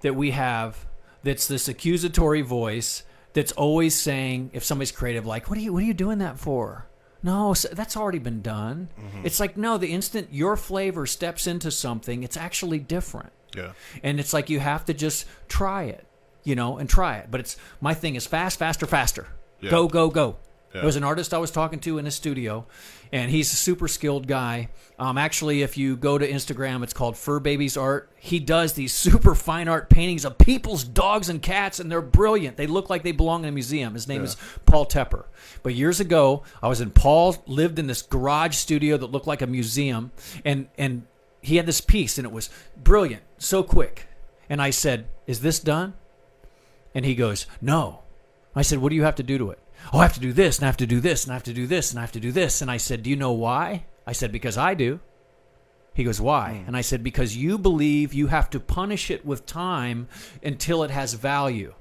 that we have that's this accusatory voice that's always saying, if somebody's creative, like, what are you doing that for? No, that's already been done. It's like, no, the instant your flavor steps into something, it's actually different. Yeah. And it's like you have to just try it, and try it. But my thing is fast, faster, faster. Yeah. Go, go, go. Yeah. There was an artist I was talking to in his studio, and he's a super skilled guy. Actually, if you go to Instagram, it's called Fur Babies Art. He does these super fine art paintings of people's dogs and cats, and they're brilliant. They look like they belong in a museum. His name is Paul Tepper. But years ago, Paul lived in this garage studio that looked like a museum, and he had this piece, and it was brilliant, so quick. And I said, is this done? And he goes, no. I said, what do you have to do to it? Oh, I have to do this, and I have to do this, and I have to do this, and I have to do this. And I said, do you know why? I said, because I do. He goes, why? And I said, because you believe you have to punish it with time until it has value.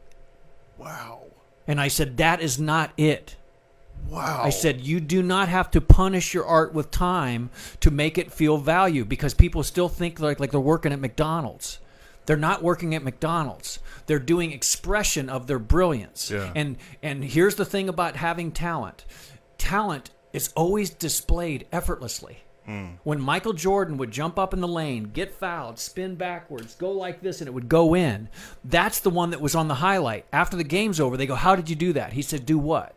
Wow. And I said, that is not it. Wow. I said, you do not have to punish your art with time to make it feel value, because people still think like they're working at McDonald's. They're not working at McDonald's. They're doing expression of their brilliance. Yeah. And here's the thing about having talent. Talent is always displayed effortlessly. When Michael Jordan would jump up in the lane, get fouled, spin backwards, go like this, and it would go in, that's the one that was on the highlight. After the game's over, they go, how did you do that? He said, do what?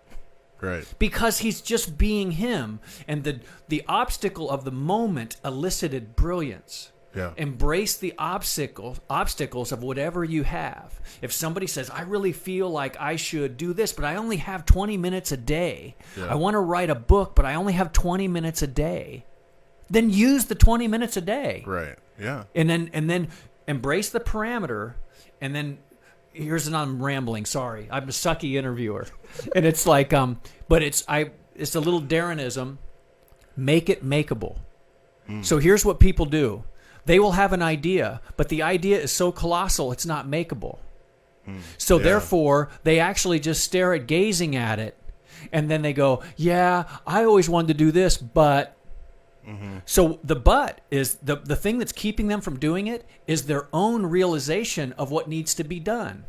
Right. Because he's just being him. And the obstacle of the moment elicited brilliance. Yeah. Embrace the obstacles of whatever you have. If somebody says, I really feel like I should do this, but I only have 20 minutes a day. Yeah. I want to write a book, but I only have 20 minutes a day. Then use the 20 minutes a day. Right. Yeah. And then embrace the parameter. And then I'm rambling. Sorry. I'm a sucky interviewer. And it's like, but it's a little Darrinism. Make it makeable. So here's what people do. They will have an idea, but the idea is so colossal, it's not makeable. So therefore, they actually just stare at gazing at it, and then they go, yeah, I always wanted to do this, but... So the but is the thing that's keeping them from doing it is their own realization of what needs to be done.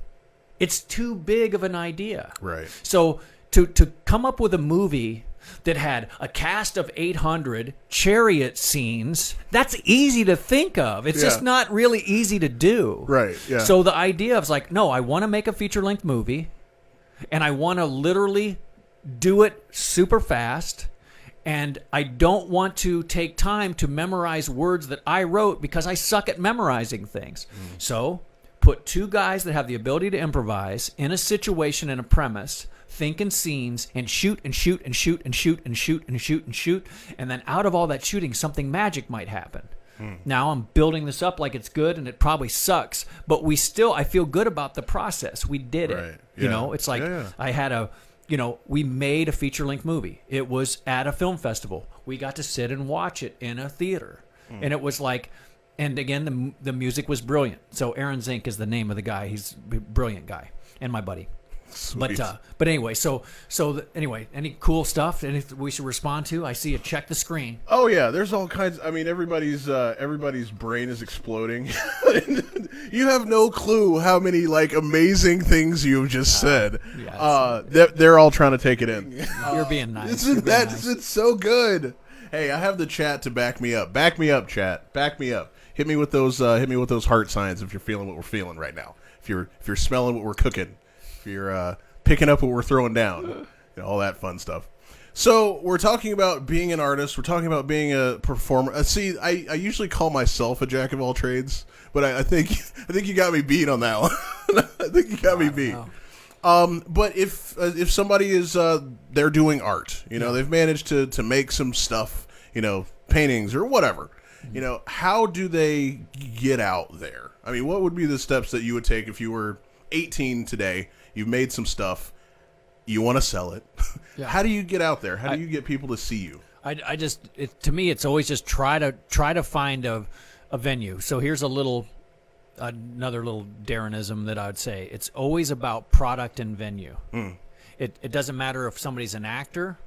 It's too big of an idea. Right. So to come up with a movie that had a cast of 800 chariot scenes, that's easy to think of. It's just not really easy to do. Right, yeah. So the idea of like, no, I want to make a feature-length movie, and I want to literally do it super fast, and I don't want to take time to memorize words that I wrote because I suck at memorizing things. So put two guys that have the ability to improvise in a situation and a premise, think in scenes, and shoot and shoot and shoot and shoot and shoot and shoot and shoot, and then out of all that shooting, something magic might happen. Now I'm building this up like it's good, and it probably sucks, but I feel good about the process. We did it. Yeah. It's like I had we made a feature-length movie. It was at a film festival. We got to sit and watch it in a theater, and it was like. And again, the music was brilliant. So Aaron Zink is the name of the guy. He's a brilliant guy and my buddy. Sweet. But anyway, anyway, any cool stuff anything we should respond to? I see you check the screen. Oh yeah, there's all kinds. I mean, everybody's brain is exploding. You have no clue how many like amazing things you've just said. They're all trying to take it in. You're being nice. It's so good. Hey, I have the chat to back me up. Back me up, chat. Back me up. Hit me with those heart signs if you're feeling what we're feeling right now. If you're smelling what we're cooking. If you're picking up what we're throwing down. All that fun stuff. So we're talking about being an artist. We're talking about being a performer. See, I usually call myself a jack of all trades, but I think you got me beat on that one. I think you got me beat. But if somebody is they're doing art, they've managed to make some stuff, paintings or whatever. How do they get out there? I mean, what would be the steps that you would take if you were 18 today? You've made some stuff. You want to sell it. Yeah. How do you get out there? How do you get people to see you? To me, it's always just try to find a venue. So here's another little Darrinism that I would say. It's always about product and venue. It doesn't matter if somebody's an actor.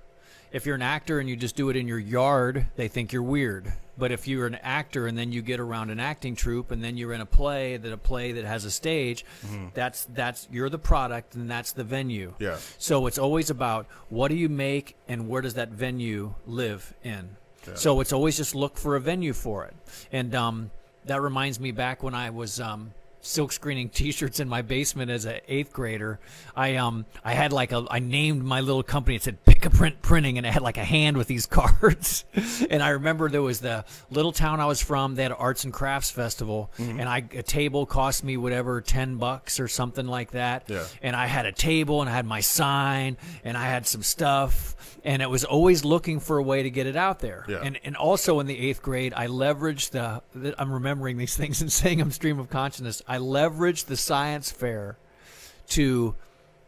If you're an actor and you just do it in your yard, they think you're weird. But if you're an actor and then you get around an acting troupe and then you're in a play that has a stage, that's you're the product and that's the venue. Yeah. So it's always about what do you make and where does that venue live in. Yeah. So it's always just look for a venue for it. And that reminds me back when I was silk screening T-shirts in my basement as an 8th grader. I had I named my little company. It said Pick a Print Printing, and it had like a hand with these cards. And I remember there was the little town I was from. They had an arts and crafts festival, and a table cost me whatever $10 or something like that. Yeah. And I had a table, and I had my sign, and I had some stuff, and it was always looking for a way to get it out there. Yeah. And also in the 8th grade, I leveraged I'm remembering these things and saying them stream of consciousness. I leveraged the science fair to,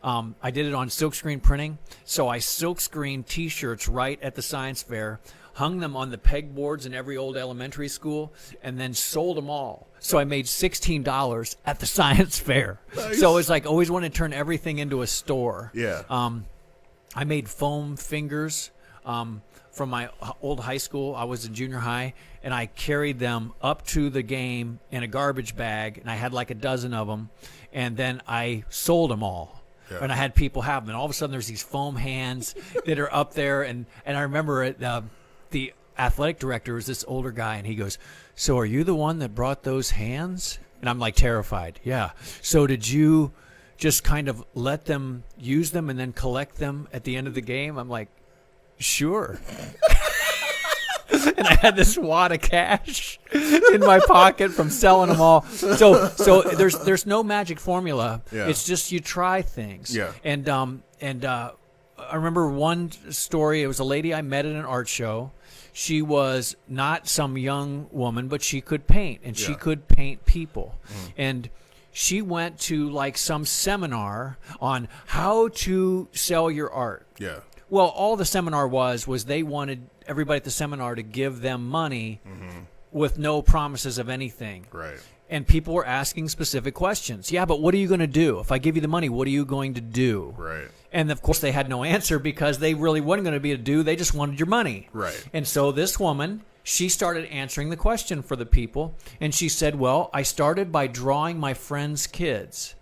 I did it on silkscreen printing. So I silkscreened T-shirts right at the science fair, hung them on the pegboards in every old elementary school, and then sold them all. So I made $16 at the science fair. Nice. So it's like always want to turn everything into a store. Yeah. I made foam fingers from my old high school. I was in junior high, and I carried them up to the game in a garbage bag, and I had like a dozen of them, and then I sold them all. Yeah. And I had people have them, and all of a sudden there's these foam hands that are up there, and I remember it, the athletic director was this older guy, and he goes, "So are you the one that brought those hands?" And I'm like terrified. Yeah. So did you just kind of let them use them and then collect them at the end of the game? I'm like, sure. And I had this wad of cash in my pocket from selling them all. So there's no magic formula. Yeah. It's just you try things. Yeah. And I remember one story. It was a lady I met at an art show. She was not some young woman, but she could paint, and she could paint people. And she went to like some seminar on how to sell your art. Yeah. Well, all the seminar was they wanted everybody at the seminar to give them money with no promises of anything. Right. And people were asking specific questions. Yeah, but what are you going to do? If I give you the money, what are you going to do? Right. And, of course, they had no answer because they really wasn't going to be a do. They just wanted your money. Right. And so this woman, she started answering the question for the people. And she said, well, I started by drawing my friends' kids.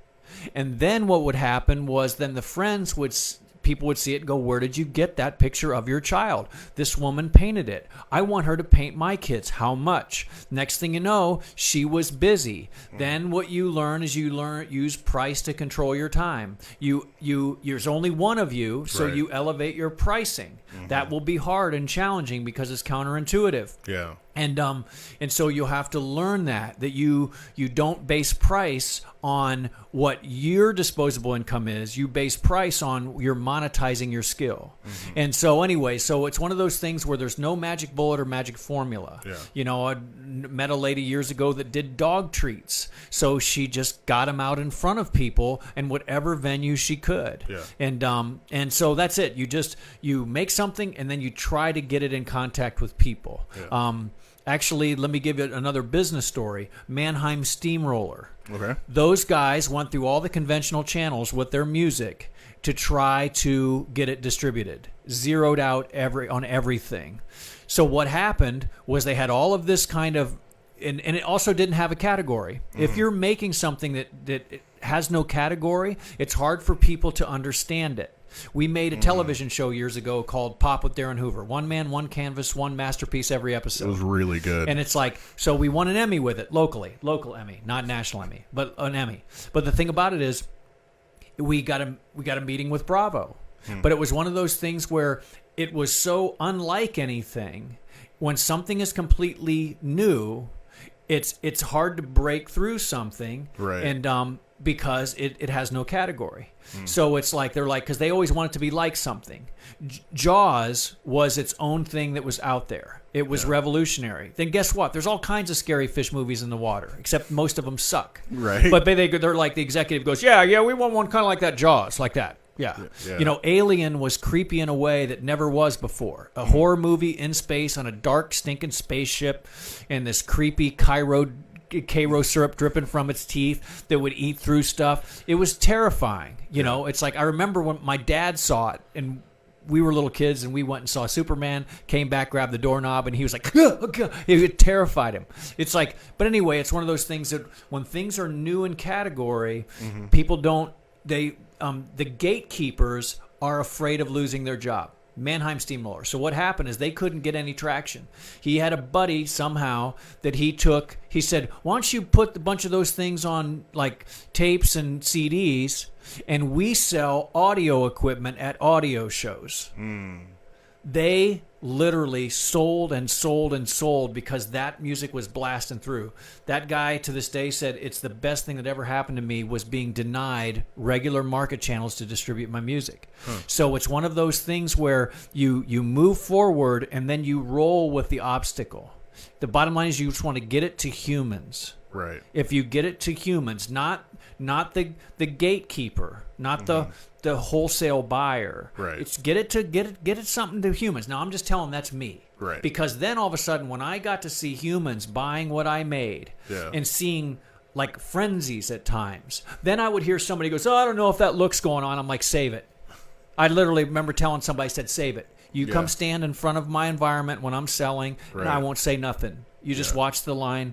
And then what would happen was then the friends would... people would see it and go, where did you get that picture of your child? This woman painted it. I want her to paint my kids. How much? Next thing you know, she was busy. Then what you learn is use price to control your time. There's only one of you, so Right. you elevate your pricing. That will be hard and challenging because it's counterintuitive. Yeah. And so you'll have to learn that you don't base price on what your disposable income is. You base price on your monetizing your skill. And so anyway, so it's one of those things where there's no magic bullet or magic formula. Yeah. You know, I met a lady years ago that did dog treats. So she just got them out in front of people in whatever venue she could. Yeah. And so that's it. You make something and then you try to get it in contact with people. Yeah. Actually, let me give you another business story. Mannheim Steamroller. Okay. Those guys went through all the conventional channels with their music to try to get it distributed. Zeroed out on everything. So what happened was they had all of this kind of, and it also didn't have a category. If you're making something that has no category, it's hard for people to understand it. We made a television show years ago called Pop with Darrin Hoover. One man, one canvas, one masterpiece every episode. It was really good. And it's like, so we won an Emmy with it locally. Local Emmy, not national Emmy, but an Emmy. But the thing about it is we got a meeting with Bravo. But it was one of those things where it was so unlike anything. When something is completely new, it's hard to break through something. Right. And because it has no category. So it's like, they're like, because they always want it to be like something. Jaws was its own thing that was out there. It was revolutionary. Then guess what? There's all kinds of scary fish movies in the water, except most of them suck. Right. But they're like, the executive goes, yeah, we want one kind of like that Jaws, like that. Yeah. Yeah. You know, Alien was creepy in a way that never was before. A horror movie in space on a dark, stinking spaceship and this creepy Cairo syrup dripping from its teeth that would eat through stuff. It was terrifying. You know, it's like, I remember when my dad saw it and we were little kids and we went and saw Superman, came back, grabbed the doorknob, and he was like, it terrified him. It's like, but anyway, it's one of those things that when things are new in category, people don't, the gatekeepers are afraid of losing their job. Mannheim Steamroller. So what happened is they couldn't get any traction. He had a buddy somehow that he said, why don't you put a bunch of those things on like tapes and CDs and we sell audio equipment at audio shows. They literally sold and sold and sold because that music was blasting through. That guy to this day said, it's the best thing that ever happened to me was being denied regular market channels to distribute my music. So it's one of those things where you move forward and then you roll with the obstacle. The bottom line is you just want to get it to humans. Right. If you get it to humans, not the gatekeeper, not the wholesale buyer. Right. It's get it something to humans. Now I'm just telling that's me. Right. Because then all of a sudden when I got to see humans buying what I made and seeing like frenzies at times, then I would hear somebody goes, I don't know if that look's going on. I'm like, save it. I literally remember telling somebody, I said, save it. You come stand in front of my environment when I'm selling and I won't say nothing. You just watch the line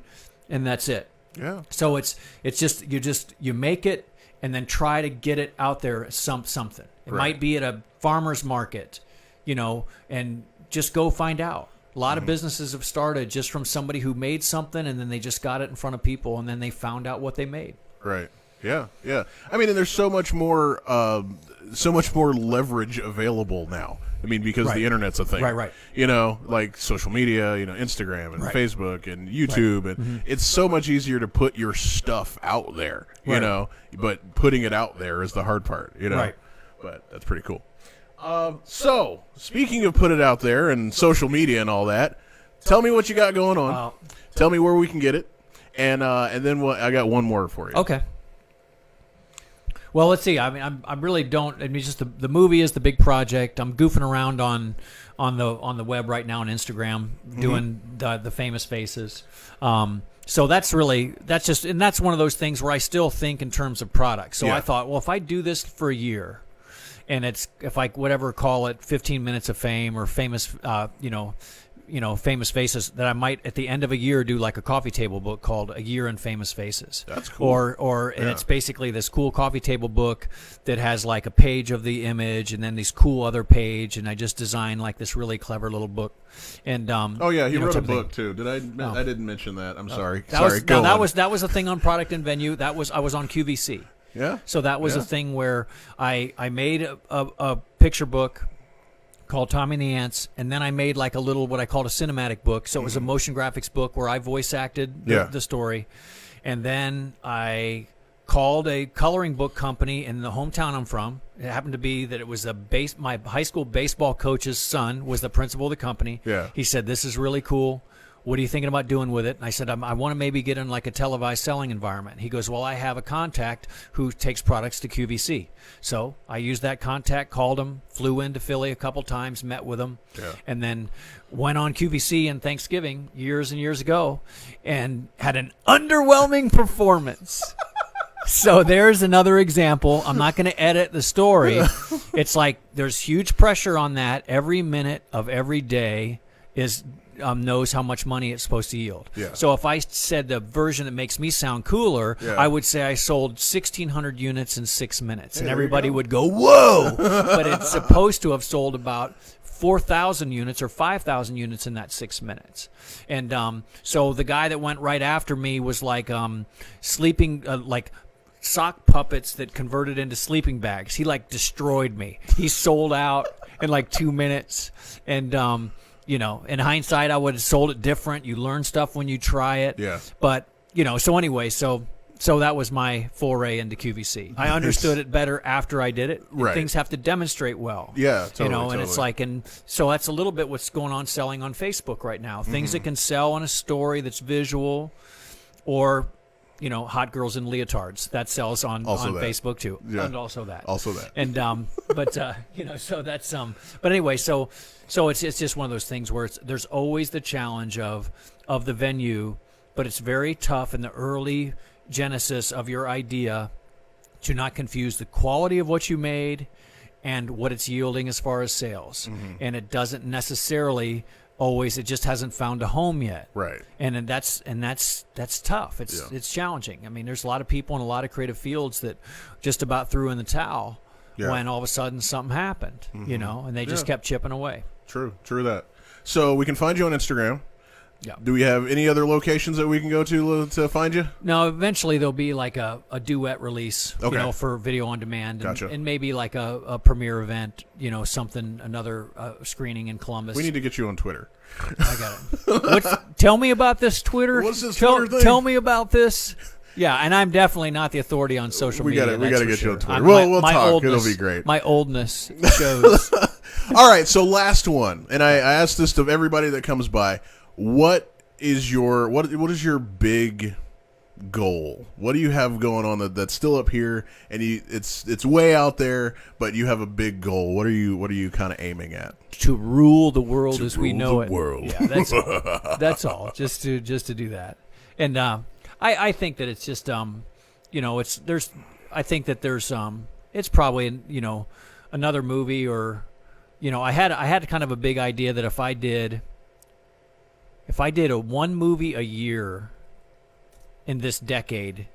and that's it. Yeah. So it's just you make it and then try to get it out there as something. It might be at a farmer's market, you know, and just go find out. A lot of businesses have started just from somebody who made something, and then they just got it in front of people, and then they found out what they made. Right. Yeah. Yeah. I mean, and there's so much more leverage available now. I mean, because the internet's a thing. Right. You know, like social media, you know, Instagram and Facebook and YouTube. And it's so much easier to put your stuff out there, you know, but putting it out there is the hard part, you know. Right. But that's pretty cool. So, speaking of put it out there and social media and all that, tell me what you got going on. Tell me where we can get it. And then I got one more for you. Okay. Well, let's see. I mean, I really don't. I mean, just the movie is the big project. I'm goofing around on the web right now on Instagram, doing the famous faces. So that's one of those things where I still think in terms of products. So I thought, well, if I do this for a year, and if I call it 15 minutes of fame or famous, famous faces, that I might at the end of a year do like a coffee table book called A Year in Famous Faces. That's cool. And it's basically this cool coffee table book that has like a page of the image and then these cool other page, and I just designed like this really clever little book. And he wrote a book too. Did I? No. I didn't mention that. I'm sorry. That was a thing on Product and Venue. I was on QVC. Yeah. So that was a thing where I made a picture book called Tommy and the Ants, and then I made like a little, what I called a cinematic book. So it was a motion graphics book where I voice acted the story. And then I called a coloring book company in the hometown I'm from. It happened to be that it was my high school baseball coach's son was the principal of the company. Yeah. He said, "This is really cool. What are you thinking about doing with it?" And I said, I want to maybe get in like a televised selling environment. He goes, "Well, I have a contact who takes products to QVC." So I used that contact, called him, flew into Philly a couple times, met with him, and then went on QVC in Thanksgiving years and years ago and had an underwhelming performance. So there's another example. I'm not going to edit the story. It's like there's huge pressure on that. Every minute of every day is knows how much money it's supposed to yield. Yeah. So if I said the version that makes me sound cooler, I would say I sold 1,600 units in 6 minutes. And everybody would go, "Whoa!" But it's supposed to have sold about 4,000 units or 5,000 units in that 6 minutes. And so the guy that went right after me was like sleeping, like sock puppets that converted into sleeping bags. He like destroyed me. He sold out in like 2 minutes. And in hindsight, I would have sold it different. You learn stuff when you try it. Yeah. But, so anyway, so that was my foray into QVC. I understood it better after I did it. Right. Things have to demonstrate well. Yeah, totally. And it's like, and so that's a little bit what's going on selling on Facebook right now. Things that can sell on a story that's visual, or hot girls in leotards. That sells on Facebook too. Yeah. And also that. And so that's but anyway, so it's just one of those things where there's always the challenge of the venue, but it's very tough in the early genesis of your idea to not confuse the quality of what you made and what it's yielding as far as sales. And it doesn't necessarily always, it just hasn't found a home yet. Right. And that's tough. It's challenging. I mean, there's a lot of people in a lot of creative fields that just about threw in the towel when all of a sudden something happened, and they just kept chipping away. True that. So we can find you on Instagram. Yeah. Do we have any other locations that we can go to find you? No, eventually there'll be like a duet release, for video on demand, and maybe like a premiere event, another screening in Columbus. We need to get you on Twitter. I got it. Tell me about this Twitter. What's this Twitter thing? Tell me about this. Yeah, and I'm definitely not the authority on social media. We got to get you on Twitter. We'll talk. It'll be great. My oldness shows. All right, so last one, and I asked this of everybody that comes by. What is your big goal? What do you have going on that's still up here, and it's way out there, but you have a big goal? What are you kind of aiming at? To rule the world as we know it. World. Yeah, that's all. That's all. Just to do that. And I think that it's just it's probably another movie, or I had kind of a big idea that if I did a one movie a year in this decade,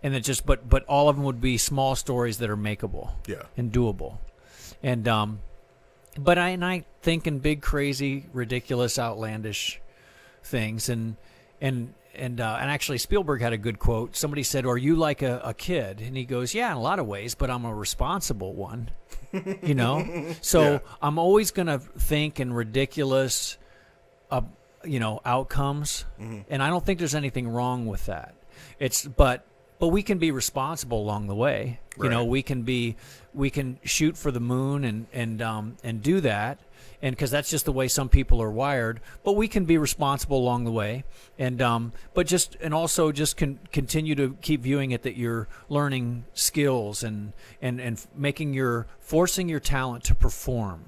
and it just but all of them would be small stories that are makeable, and doable, and But I think in big, crazy, ridiculous, outlandish things, and actually Spielberg had a good quote. Somebody said, "Are you like a kid?" And he goes, "Yeah, in a lot of ways, but I'm a responsible one." You know, so Yeah. I'm always gonna think in ridiculous, outcomes, and I don't think there's anything wrong with that. But we can be responsible along the way. You know, Right. we can shoot for the moon and do that, and because that's just the way some people are wired. But we can be responsible along the way, and also continue to keep viewing it that you're learning skills and forcing your talent to perform.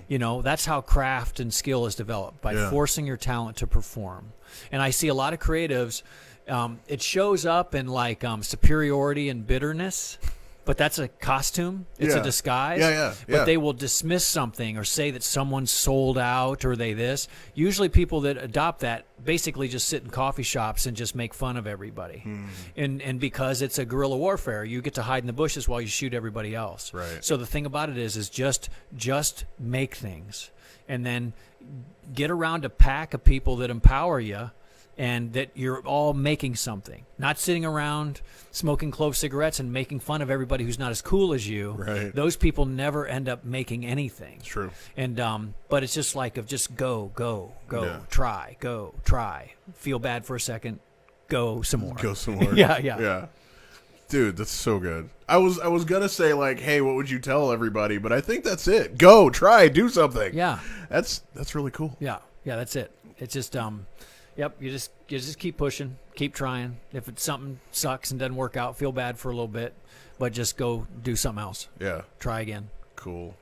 You know, that's how craft and skill is developed, by forcing your talent to perform. And I see a lot of creatives. It shows up in like superiority and bitterness, but that's a costume. It's a disguise. Yeah. But they will dismiss something or say that someone's sold out or they this. Usually people that adopt that basically just sit in coffee shops and just make fun of everybody. And because it's a guerrilla warfare, you get to hide in the bushes while you shoot everybody else. Right. So the thing about it is just make things, and then get around a pack of people that empower you, and that you're all making something, not sitting around smoking clove cigarettes and making fun of everybody who's not as cool as you. Right. Those people never end up making anything. It's true. And but it's just like go, Yeah. try, feel bad for a second, go some more. Go some more. Yeah. Dude, that's so good. I was gonna say like, hey, what would you tell everybody? But I think that's it. Go, try, do something. Yeah. That's really cool. Yeah, that's it. It's just yep, you just keep pushing, keep trying. If it's something sucks and doesn't work out, feel bad for a little bit, but just go do something else. Yeah. Try again. Cool.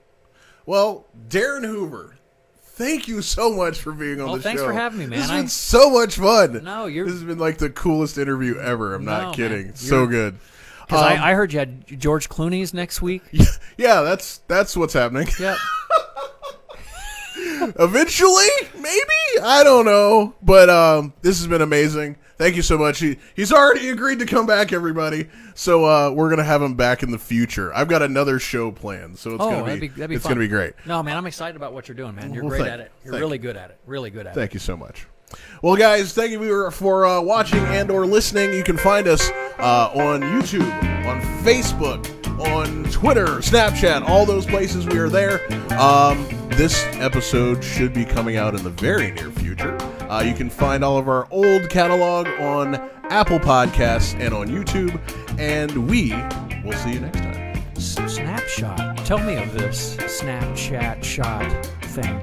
Well, Darrin Hoover, thank you so much for being on the show. Thanks for having me, man. This has been so much fun. No, This has been like the coolest interview ever. I'm not kidding. Man. So good. Because I heard you had George Clooney's next week. Yeah, that's what's happening. Yep. Eventually, maybe? I don't know. But this has been amazing. Thank you so much. He's already agreed to come back, everybody. So we're gonna have him back in the future. I've got another show planned, so it's that'd be it's fun. gonna be great. No, man, I'm excited about what you're doing, man. You're Well, great at it. You're really good at it. Really good at it. Thank you so much. Well, guys, thank you for watching and or listening. You can find us on YouTube, on Facebook, on Twitter, Snapchat, all those places. We are there. This episode should be coming out in the very near future. You can find all of our old catalog on Apple Podcasts and on YouTube. And we will see you next time. Snapshot. Tell me of this Snapchat shot thing.